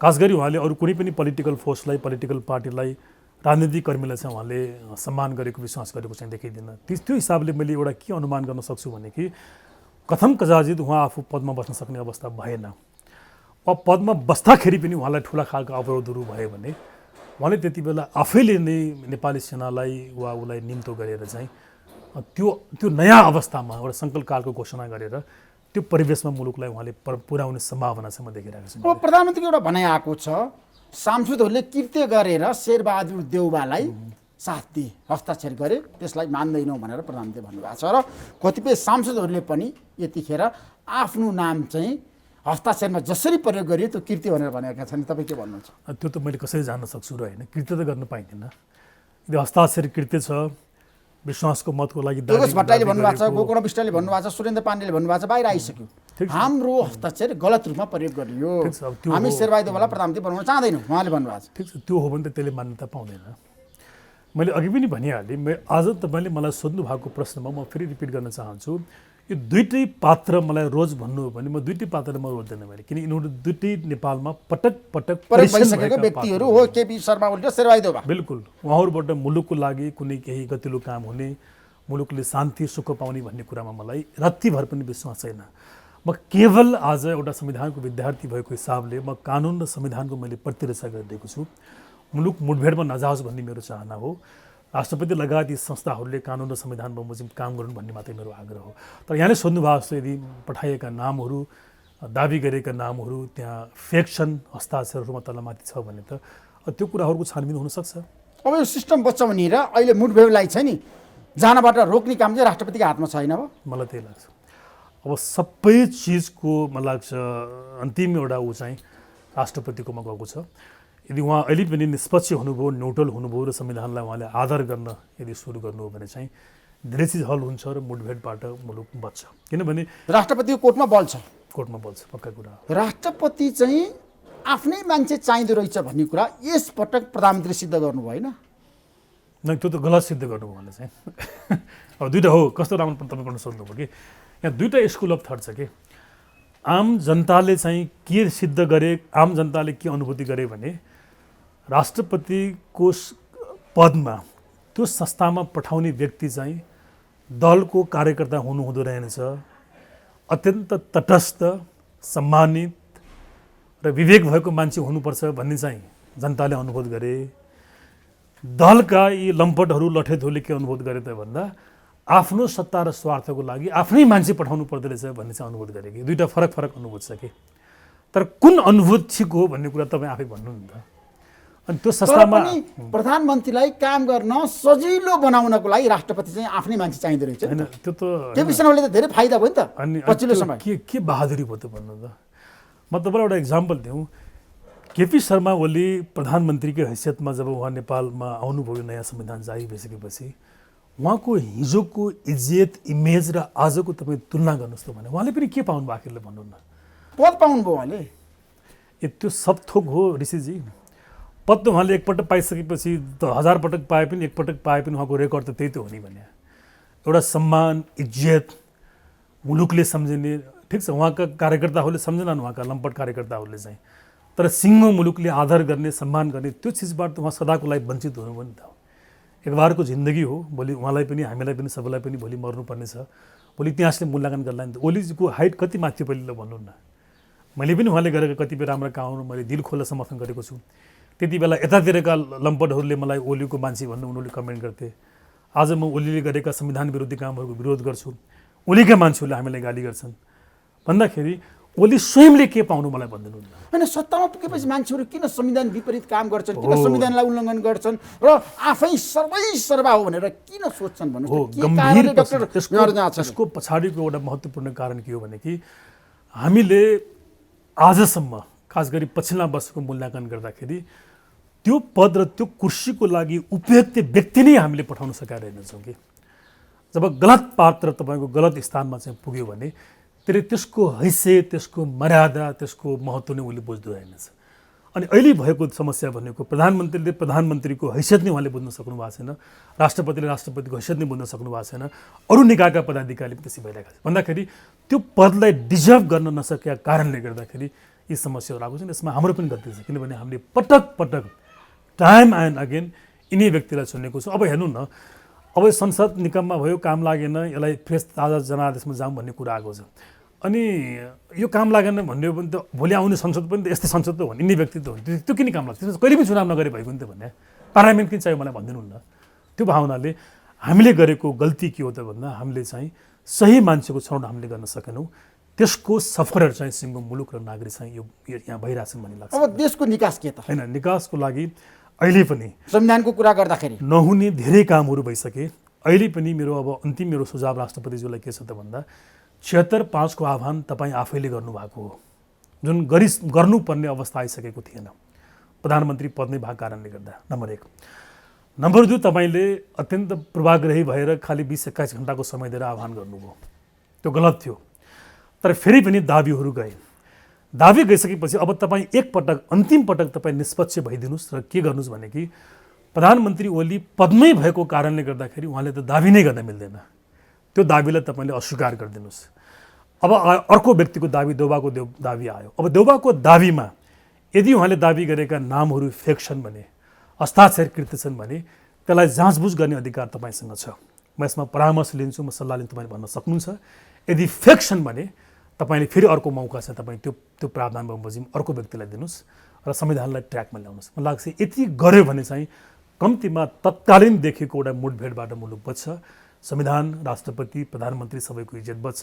खास गरी उहाँले अरू कुनै पनि पोलिटिकल फोर्सलाई पोलिटिकल पार्टीलाई राजनीतिक कर्मीलाई चाहिँ उहाँले सम्मान गरेको विश्वास गरेको चाहिँ देखिँदैन। त्यो हिसाबले मैले एउटा के अनुमान गर्न सक्छु भने कि कथम कदाचित उहाँ आफू पदमा बस्न सक्ने अवस्था भएन। अब पदमा बस्दाखेरि पनि उहाँलाई ठुला खालका अवरोधहरू भयो भने उहाँले त्यति बेला आफैले नै नेपाली सेनालाई वा उसलाई निम्तो गरेर चाहिँ त्यो नयाँ अवस्थामा एउटा सङ्कल्पकालको घोषणा गरेर त्यो परिवेशमा मुलुकलाई उहाँले पुर्याउने सम्भावना चाहिँ म देखिरहेको छु। अब प्रधानमन्त्रीको एउटा भनाइ आएको छ, सांसदहरूले कृत्य गरेर शेरबहादुर देउवालाई साथ दिए, हस्ताक्षर गरे, त्यसलाई मान्दैनौँ भनेर प्रधानमन्त्री भन्नुभएको छ। र कतिपय सांसदहरूले पनि यतिखेर आफ्नो नाम चाहिँ हस्ताक्षरमा जसरी प्रयोग गरियो त्यो कृत्य भनेर भनेका छन्। तपाईँ के भन्नुहुन्छ? त्यो त मैले कसरी जान्न सक्छु र होइन, कृत्य त गर्न पाइँदैन। यदि हस्ताक्षर कृत्य छ, विश्वासको मतको लागि योगेश भट्टराईले भन्नुभएको छ, गोकर्ण विष्टले भन्नुभएको छ, सुरेन्द्र पाण्डेले भन्नुभएको छ, बाहिर आइसक्यो हाम्रो हस्ताक्षर गलत रूपमा प्रयोग गरियो, हामी शेरबहादुर देउवालाई प्रधानमन्त्री बनाउन चाहदैनौँ उहाँले भन्नुभएको छ। ठिक छ, त्यो हो भने त त्यसले मान्यता पाउँदैन। मैले अघि पनि भनिहालेँ, आज तपाईँले मलाई सोध्नु भएको प्रश्नमा म फेरि रिपिट गर्न चाहन्छु। यो दुईटै पात्र मलाई रोज भन्नु हो भने म दुईटै पात्रलाई म रोज्दैन मैले, किन यिनीहरू दुईटै नेपालमा पटक पटक परिसकेका व्यक्तिहरू हो, केपी शर्मा ओली र शेरबहादुर देउवा। बिल्कुल, उहाँहरूबाट मुलुकको लागि कुनै केही गतिलो काम हुने, मुलुकले शान्ति सुख पाउने भन्ने कुरामा मलाई रत्तिभर पनि विश्वास छैन। म केवल आज एउटा संविधानको विद्यार्थी भएको हिसाबले म कानुन र संविधानको मैले प्रतिरक्षा गरिदिएको छु। मुलुक मुठभेडमा नजाओस् भन्ने मेरो चाहना हो। राष्ट्रपति लगायत यी संस्थाहरूले कानुन र संविधान बमोजिम काम गरून् भन्ने मात्रै मेरो आग्रह हो। तर यहाँले सोध्नु भएको जस्तो यदि पठाइएका नामहरू, दाबी गरेका नामहरू त्यहाँ फेक छन्, हस्ताक्षरहरूमा तलमाथि छ भने त त्यो कुराहरूको छानबिन हुनसक्छ। अब यो सिस्टम बचाउने र अहिले मुठभेडलाई चाहिँ नि जानबाट रोक्ने काम चाहिँ राष्ट्रपतिको हातमा छैन। अब मलाई त्यही लाग्छ। अब सबै चिजको मलाई लाग्छ अन्तिम एउटा ऊ चाहिँ राष्ट्रपतिकोमा गएको छ। यदि उहाँ अहिले पनि निष्पक्ष हुनुभयो, न्युट्रल हुनुभयो र संविधानलाई उहाँले आदर गर्न यदि सुरु गर्नुभयो भने चाहिँ धेरै चिज हल हुन्छ र मुठभेडबाट मुलुक बच्छ। किनभने राष्ट्रपतिको कोर्टमा बल छ, कोर्टमा बल्छ, पक्का कुरा हो। राष्ट्रपति चाहिँ आफ्नै मान्छे चाहिँदो रहेछ भन्ने कुरा यसपटक प्रधानमन्त्री सिद्ध गर्नु भएन। न त्यो त गलत सिद्ध गर्नुभयो भने चाहिँ अब दुइटा हो, कस्तो राम्रो तपाईँ पनि सोध्नुभयो कि यहाँ दुइटा स्कुल अफ थट छ कि आम जनताले चाहिँ के सिद्ध गरे, आम जनताले के अनुभूति गरे भने राष्ट्रपतिको पदमा त्यो संस्थामा पठाउने व्यक्ति चाहिँ दलको कार्यकर्ता हुनुहुँदो रहेनछ, अत्यन्त तटस्थ, सम्मानित र विवेक भएको मान्छे हुनुपर्छ भन्ने चाहिँ जनताले अनुभूत गरे। दलका यी लम्पटहरू लठेथोले के अनुभूत गरे त भन्दा आफ्नो सत्ता र स्वार्थको लागि आफ्नै मान्छे पठाउनु पर्दो रहेछ भन्ने चाहिँ अनुभूत गरे कि दुईवटा फरक फरक अनुभूत छ कि। तर कुन अनुभूत ठिक हो भन्ने कुरा तपाईँ आफै भन्नु नि त। अनि त्यो संस्थामा प्रधानमन्त्रीलाई काम गर्न सजिलो बनाउनको लागि राष्ट्रपति चाहिँ आफ्नै मान्छे चाहिँदो रहेछ। होइन त्यो त त्यो विषयमा त धेरै फाइदा भयो नि त अनि पछिल्लो समय। के बहादुरी भयो त भन्नु त। म तपाईँलाई एउटा इक्जाम्पल दिउँ। केपी शर्मा ओली प्रधानमन्त्रीकै हैसियतमा जब उहाँ नेपालमा आउनुभयो नयाँ संविधान जारी भइसकेपछि उहाँको हिजोको इज्जत इमेज र आजको तपाईँ तुलना गर्नुहोस् त भने उहाँले पनि के पाउनु भयो आखिरले भन्नु न। पद पाउनुभयो उहाँले, त्यो सब थोक हो ऋषिजी। पद त उहाँले एकपटक पाइसकेपछि त 1000 पटक पाए पनि एकपटक पाए पनि उहाँको रेकर्ड त त्यही त हो नि भने। एउटा सम्मान इज्जत मुलुकले सम्झिने, ठिक छ उहाँका कार्यकर्ताहरूले सम्झेनन्, उहाँका लम्पट कार्यकर्ताहरूले चाहिँ, तर सिङ्गो मुलुकले आदर गर्ने सम्मान गर्ने त्यो चिजबाट त उहाँ सदाको लागि वञ्चित हुनुभयो नि त। एकबारको जिन्दगी हो, भोलि उहाँलाई पनि हामीलाई पनि सबैलाई पनि भोलि मर्नुपर्ने छ। भोलि इतिहासले मूल्याङ्कन गर्ला नि त। ओलीजीको हाइट कति माथि पहिलो भन्नु न। मैले पनि उहाँले गरेका कतिपय राम्रा कामहरू मैले दिल खोलेर समर्थन गरेको छु। त्यति बेला यतातिरका लम्पटहरूले मलाई ओलीको मान्छे भन्नु उनीहरूले कमेन्ट गर्थे। आज म ओलीले गरेका संविधान विरोधी कामहरूको विरोध गर्छु, ओलीका मान्छेहरूले हामीलाई गाली गर्छन् भन्दाखेरि ओली स्वयंले के पाउनु मलाई भन्दैनन्। होइन, सत्तामा पुगेपछि मान्छेहरू किन संविधान विपरीत काम गर्छन्, किन संविधानलाई उल्लङ्घन गर्छन् र आफै सर्वा हो भनेर किन सोध्छन् भन्नु। त्यसको पछाडिको एउटा महत्त्वपूर्ण कारण के हो भने कि हामीले आजसम्म खास गरी पछिल्ला वर्षको मूल्याङ्कन गर्दाखेरि त्यो पद र त्यो कुर्सीको लागि उपयुक्त व्यक्ति नै हामीले पठाउन सकेका रहेनछौँ कि। जब गलत पात्र तपाईँको गलत स्थानमा चाहिँ पुग्यो भने त्यसको हैसियत, त्यसको मर्यादा, त्यसको महत्त्व नै उसले बुझ्दो रहेनछ। अनि अहिले भएको समस्या भनेको प्रधानमन्त्रीले प्रधानमन्त्रीको हैसियत नै उहाँले बुझ्न सक्नु भएको छैन, राष्ट्रपतिले राष्ट्रपतिको हैसियत नै बुझ्न सक्नु भएको छैन, अरू निकायका पदाधिकारीले त्यसै भइरहेका छन् भन्दाखेरि त्यो पदलाई डिजर्भ गर्न नसकेका कारणले गर्दाखेरि यी समस्याहरू आएको छन्। यसमा हाम्रो पनि गल्ती छ, किनभने हामीले पटक पटक टाइम एन्ड अगेन यिनै व्यक्तिलाई चुनेको छौँ। अब हेर्नु न, अब संसद निकममा भयो, काम लागेन, यसलाई फ्रेस ताजा जनादेशमा जाउँ भन्ने कुरा आएको छ। अनि यो काम लागेन भन्ने हो भने त भोलि आउने संसद पनि त यस्तै संसद त हो, यिनै व्यक्ति त हो, त्यो किन काम लाग्छ, त्यसमा कहिले पनि चुनाव नगरे भएको नि त भन्ने। पार्लियामेन्ट किन चाहियो मलाई भनिदिनु न। त्यो भावनाले हामीले गरेको गल्ती के हो त भन्दा हामीले चाहिँ सही मान्छेको छनौट हामीले गर्न सकेनौँ। त्यसको सफरहरू चाहिँ सिङ्गो मुलुक र नागरिक चाहिँ यो यहाँ भइरहेछन् भन्ने लाग्छ। अब देशको निकास के त होइन, निकासको लागि अहिले पनि संविधानको कुरा गर्दाखेरि नहुने धेरै कामहरू भइसके। अहिले पनि मेरो अन्तिम मेरो सुझाव राष्ट्रपतिज्यूलाई के छ त भन्दा 76-5 को आह्वान तपाईँ आफैले गर्नुभएको हो, जुन गर्नुपर्ने अवस्था आइसकेको थिएन प्रधानमन्त्री पद नै भएको कारणले गर्दा। नम्बर 1। नम्बर 2, तपाईँले अत्यन्त पूर्वाग्रही भएर खालि 20-21 घन्टाको समय दिएर आह्वान गर्नुभयो, त्यो गलत थियो। तर फेरि पनि दाबीहरू गए। दाबी गइसकेपछि अब तपाईँ एकपटक अन्तिम पटक तपाईँ निष्पक्ष भइदिनुहोस् र के गर्नुहोस् भने कि प्रधानमन्त्री ओली पदमै भएको कारणले गर्दाखेरि उहाँले त दाबी नै गर्न मिल्दैन, त्यो दाबीलाई तपाईँले अस्वीकार गरिदिनुहोस्। अब अर्को व्यक्तिको दाबी, देउबाको दाबी आयो। अब देउबाको दाबीमा यदि उहाँले दाबी गरेका नामहरू फेक छन् भने, हस्ताक्षरकृत छन् भने त्यसलाई जाँचबुझ गर्ने अधिकार तपाईँसँग छ। म यसमा परामर्श लिन्छु, म सल्लाह लिन्छु, तपाईँले भन्न सक्नुहुन्छ। यदि फेक छन् भने तपाईँले फेरि अर्को मौका छ, तपाईँ त्यो प्रावधान बमोजिम अर्को व्यक्तिलाई दिनुहोस् र संविधानलाई ट्र्याकमा ल्याउनुहोस्। मलाई लाग्छ यति गर्यो भने चाहिँ कम्तीमा तत्कालीन देखेको एउटा मुठभेडबाट मुलुक बच्छ, संविधान, राष्ट्रपति, प्रधानमन्त्री सबैको इज्जत बच्छ।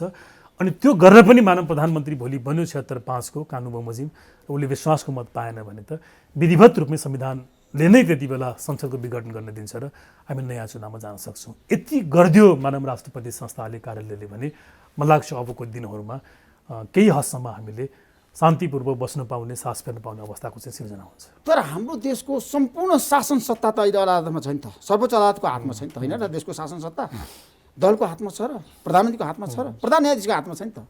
अनि त्यो गरेर पनि मानव प्रधानमन्त्री भोलि बन्यो 76-5 को कानुन बमोजिम र उसले विश्वासको मत पाएन भने त विधिवत रूपमै संविधानले नै त्यति बेला संसदको विघटन गर्न दिन्छ र हामी नयाँ चुनावमा जान सक्छौँ। यति गरिदियो मानव राष्ट्रपति संस्थाले, कार्यालयले भने मलाई लाग्छ अबको दिनहरूमा केही हदसम्म हामीले शान्तिपूर्वक बस्न पाउने, सास फेर्न पाउने अवस्थाको चाहिँ सिर्जना हुन्छ। तर हाम्रो देशको सम्पूर्ण शासन सत्ता त अहिले अदालतमा छैन त, सर्वोच्च अदालतको हातमा छैन त, होइन र देशको शासन सत्ता। दलको हातमा छ र प्रधानमन्त्रीको हातमा छ र प्रधान न्यायाधीशको हातमा छ नि त।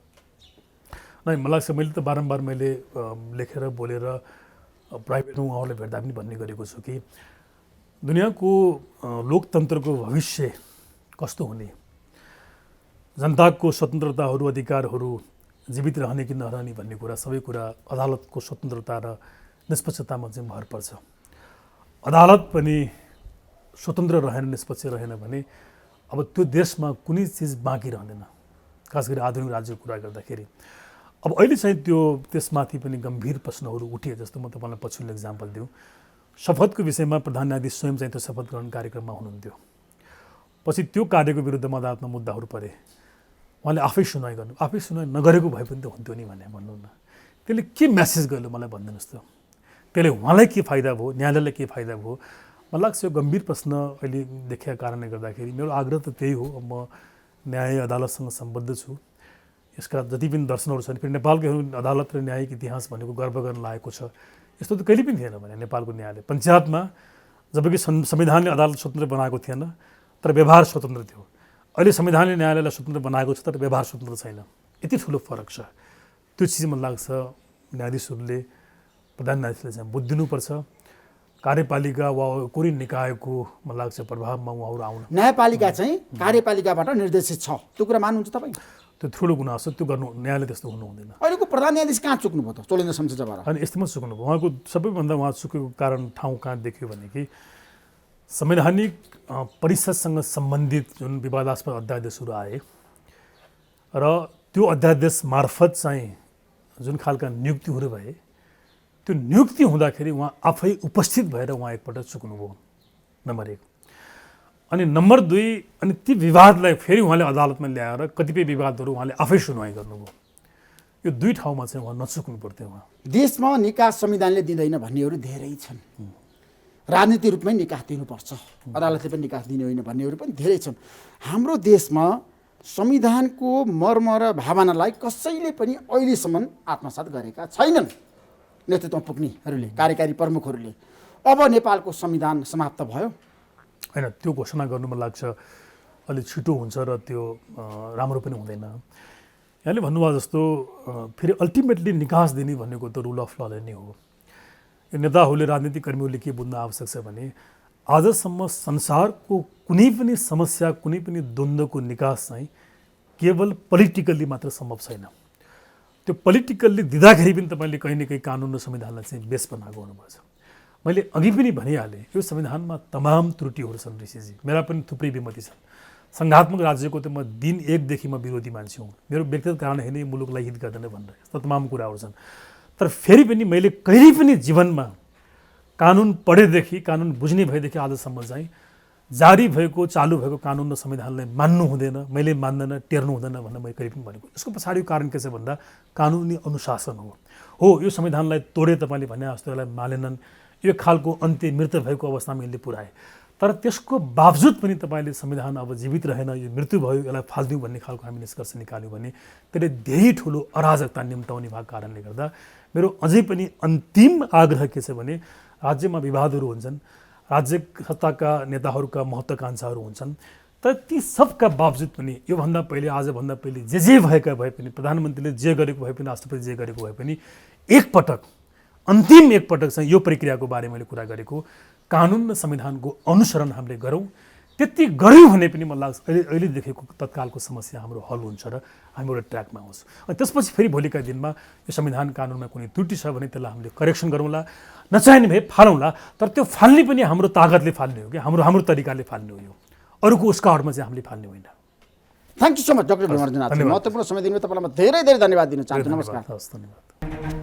नै मलाई लाग्छ मैले त बारम्बार मैले लेखेर बोलेर प्राइभेटमा उहाँहरूलाई भेट्दा पनि भन्ने गरेको छु कि दुनियाँको लोकतन्त्रको भविष्य कस्तो हुने, जनताको स्वतन्त्रताहरू अधिकारहरू जीवित रहने कि नरहने भन्ने कुरा सबै कुरा अदालतको स्वतन्त्रता र निष्पक्षतामा चाहिँ भर पर्छ। अदालत पनि स्वतन्त्र रहेन, निष्पक्ष रहेन भने अब त्यो देशमा कुनै चिज बाँकी रहँदैन, खास गरी आधुनिक राज्यको कुरा गर्दाखेरि। अब अहिले चाहिँ त्यसमाथि पनि गम्भीर प्रश्नहरू उठे। जस्तो म तपाईँलाई पछिल्लो इक्जाम्पल दिउँ, शपथको विषयमा प्रधान न्यायाधीश स्वयं चाहिँ त्यो शपथ ग्रहण कार्यक्रममा हुनुहुन्थ्यो। पछि त्यो कार्यको विरुद्धमा अदालतमा मुद्दाहरू परे, उहाँले आफै सुनाइ गर्नु, आफै सुनाइ नगरेको भए पनि त हुन्थ्यो नि भने भन्नु न। त्यसले के म्यासेज गर्यो मलाई भनिदिनुहोस् त। त्यसले उहाँलाई के फाइदा भयो, न्यायालयलाई के फाइदा भयो? मलाई लाग्छ यो गम्भीर प्रश्न अहिले देखेका कारणले गर्दाखेरि मेरो आग्रह त त्यही हो। म न्याय अदालतसँग सम्बद्ध छु। यसका जति पनि दर्शनहरू छन्, फेरि नेपालको अदालत र न्यायिक इतिहास भनेको गर्व गर्न लागेको छ। यस्तो त कहिले पनि थिएन भने नेपालको न्यायालय पञ्चायतमा, जबकि संविधानले अदालत स्वतन्त्र बनाएको थिएन तर व्यवहार स्वतन्त्र थियो। अहिले संविधानले न्यायालयलाई स्वतन्त्र बनाएको छ तर व्यवहार स्वतन्त्र छैन। यति ठुलो फरक छ। त्यो चिज मलाई लाग्छ न्यायाधीशहरूले, प्रधान न्यायाधीशले चाहिँ बुझिदिनुपर्छ। कार्यपालिका वा कुनै निकायको मलाई लाग्छ प्रभावमा उहाँहरू आउन, न्यायपालिका चाहिँ कार्यपालिकाबाट निर्देशित छ, त्यो कुरा मान्नुहुन्छ तपाईँ? त्यो ठुलो गुनासो, त्यो गर्नु न्यायालय त्यस्तो हुनु हुँदैन। अहिलेको प्रधान न्यायाधीश कहाँ चुक्नुभयो त चोलेन्द्र शमशेरद्वारा? अनि यस्तोमा चुक्नुभयो। उहाँको सबैभन्दा उहाँ चुकेको कारण ठाउँ कहाँ देखियो भने कि संवैधानिक परिषदसँग सम्बन्धित जुन विवादास्पद अध्यादेशहरू आए र त्यो अध्यादेश मार्फत चाहिँ जुन खालका नियुक्तिहरू भए, त्यो नियुक्ति हुँदाखेरि उहाँ आफै उपस्थित भएर उहाँ एकपल्ट चुक्नुभयो, नम्बर 1। अनि नम्बर 2, अनि ती विवादलाई फेरि उहाँले अदालतमा ल्याएर कतिपय विवादहरू उहाँले आफै सुनवाई गर्नुभयो। यो 2 ठाउँमा चाहिँ उहाँ नचुक्नु पर्थ्यो। उहाँ देशमा निकाह संविधानले दिँदैन भन्नेहरू धेरै छन्। राजनीति रूपमै निकाह दिनुपर्छ, अदालतले पनि निकाह दिने होइन भन्नेहरू पनि धेरै छन्। हाम्रो देशमा संविधानको मर्म र भावनालाई कसैले पनि अहिलेसम्म आत्मसात गरेका छैनन् नेतृत्वमा पुग्नेहरूले, कार्यकारी प्रमुखहरूले। अब नेपालको संविधान समाप्त भयो होइन, त्यो घोषणा गर्नु मन लाग्छ अलिक छिटो हुन्छ र त्यो राम्रो पनि हुँदैन। यहाँले भन्नुभयो जस्तो फेरि अल्टिमेटली निकास दिने भनेको त रुल अफ लले नै हो। यो नेताहरूले, राजनीतिक कर्मीहरूले के बुझ्न आवश्यक छ भने आजसम्म संसारको कुनै पनि समस्या, कुनै पनि द्वन्द्वको निकास चाहिँ केवल पोलिटिकल्ली मात्र सम्भव छैन। त्यो पोलिटिकल्ली दिँदाखेरि पनि तपाईँले कहीँ न कहीँ कानुन र संविधानलाई चाहिँ बेस बनाएको हुनुपर्छ। मैले अघि पनि भनिहालेँ, यो संविधानमा तमाम त्रुटिहरू छन् ऋषिजी, मेरा पनि थुप्रै विमति छन्। सङ्घात्मक राज्यको त म दिन 1 देखि म विरोधी मान्छे हुँ। मेरो व्यक्तिगत कारण होइन मुलुकलाई हित गर्दैन भनेर यस्ता तमाम कुराहरू छन्। तर फेरि पनि मैले कहिले पनि जीवनमा कानुन पढेदेखि, कानुन बुझ्ने भएदेखि आजसम्म चाहिँ जारी भएको, चालु भएको कानुन र संविधानलाई मान्नु हुँदैन, मैले मान्दैन, टेर्नु हुँदैन भनेर मैले कहिले पनि भनेको। यसको पछाडिको कारण के छ भन्दा कानुनी अनुशासन हो। यो संविधानलाई तोडे तपाईँले भने जस्तो यसलाई मानेनन्, यो खालको अन्त्य मृत्यु भएको अवस्थामा यसले पुऱ्याए। तर त्यसको बावजुद पनि तपाईँले संविधान अब जीवित रहेन, यो मृत्यु भयो, यसलाई फाल्दिउँ भन्ने खालको हामी निष्कर्ष निकाल्यौँ भने त्यसले धेरै ठुलो अराजकता निम्ताउने भएको कारणले गर्दा मेरो अझै पनि अन्तिम आग्रह के छ भने राज्यमा विवादहरू हुन्छन्, राज्य सत्ताका नेताहरूका महत्त्वाकांक्षाहरू हुन्छन्, तर ती सबका बावजुद पनि योभन्दा पहिले, आजभन्दा पहिले जे भएका भए पनि, प्रधानमन्त्रीले जे गरेको भए पनि, राष्ट्रपति जे गरेको भए पनि अन्तिम एकपटक चाहिँ यो प्रक्रियाको बारे मैले कुरा गरेको, कानुन र संविधानको अनुसरण हामीले गरौँ। त्यति गऱ्यौँ भने पनि मलाई लाग्छ अहिले देखेको तत्कालको समस्या हाम्रो हल हुन्छ र हामी एउटा ट्र्याकमा आउँछौँ। अनि त्यसपछि फेरि भोलिका दिनमा यो संविधान कानुनमा कुनै त्रुटि छ भने त्यसलाई हामीले करेक्सन गरौँला, नचाहिने भए फालौँला। तर त्यो फाल्ने पनि हाम्रो तागतले फाल्ने हो कि हाम्रो तरिकाले फाल्ने हो। यो अरूको उसकाहटमा चाहिँ हामीले फाल्ने होइन। Thank you so much doctor Bhimarjan. महत्त्वपूर्ण समय दिनुभयो। तपाईँलाई म धेरै धेरै धन्यवाद दिन चाहन्छु। नमस्कार। धन्यवाद।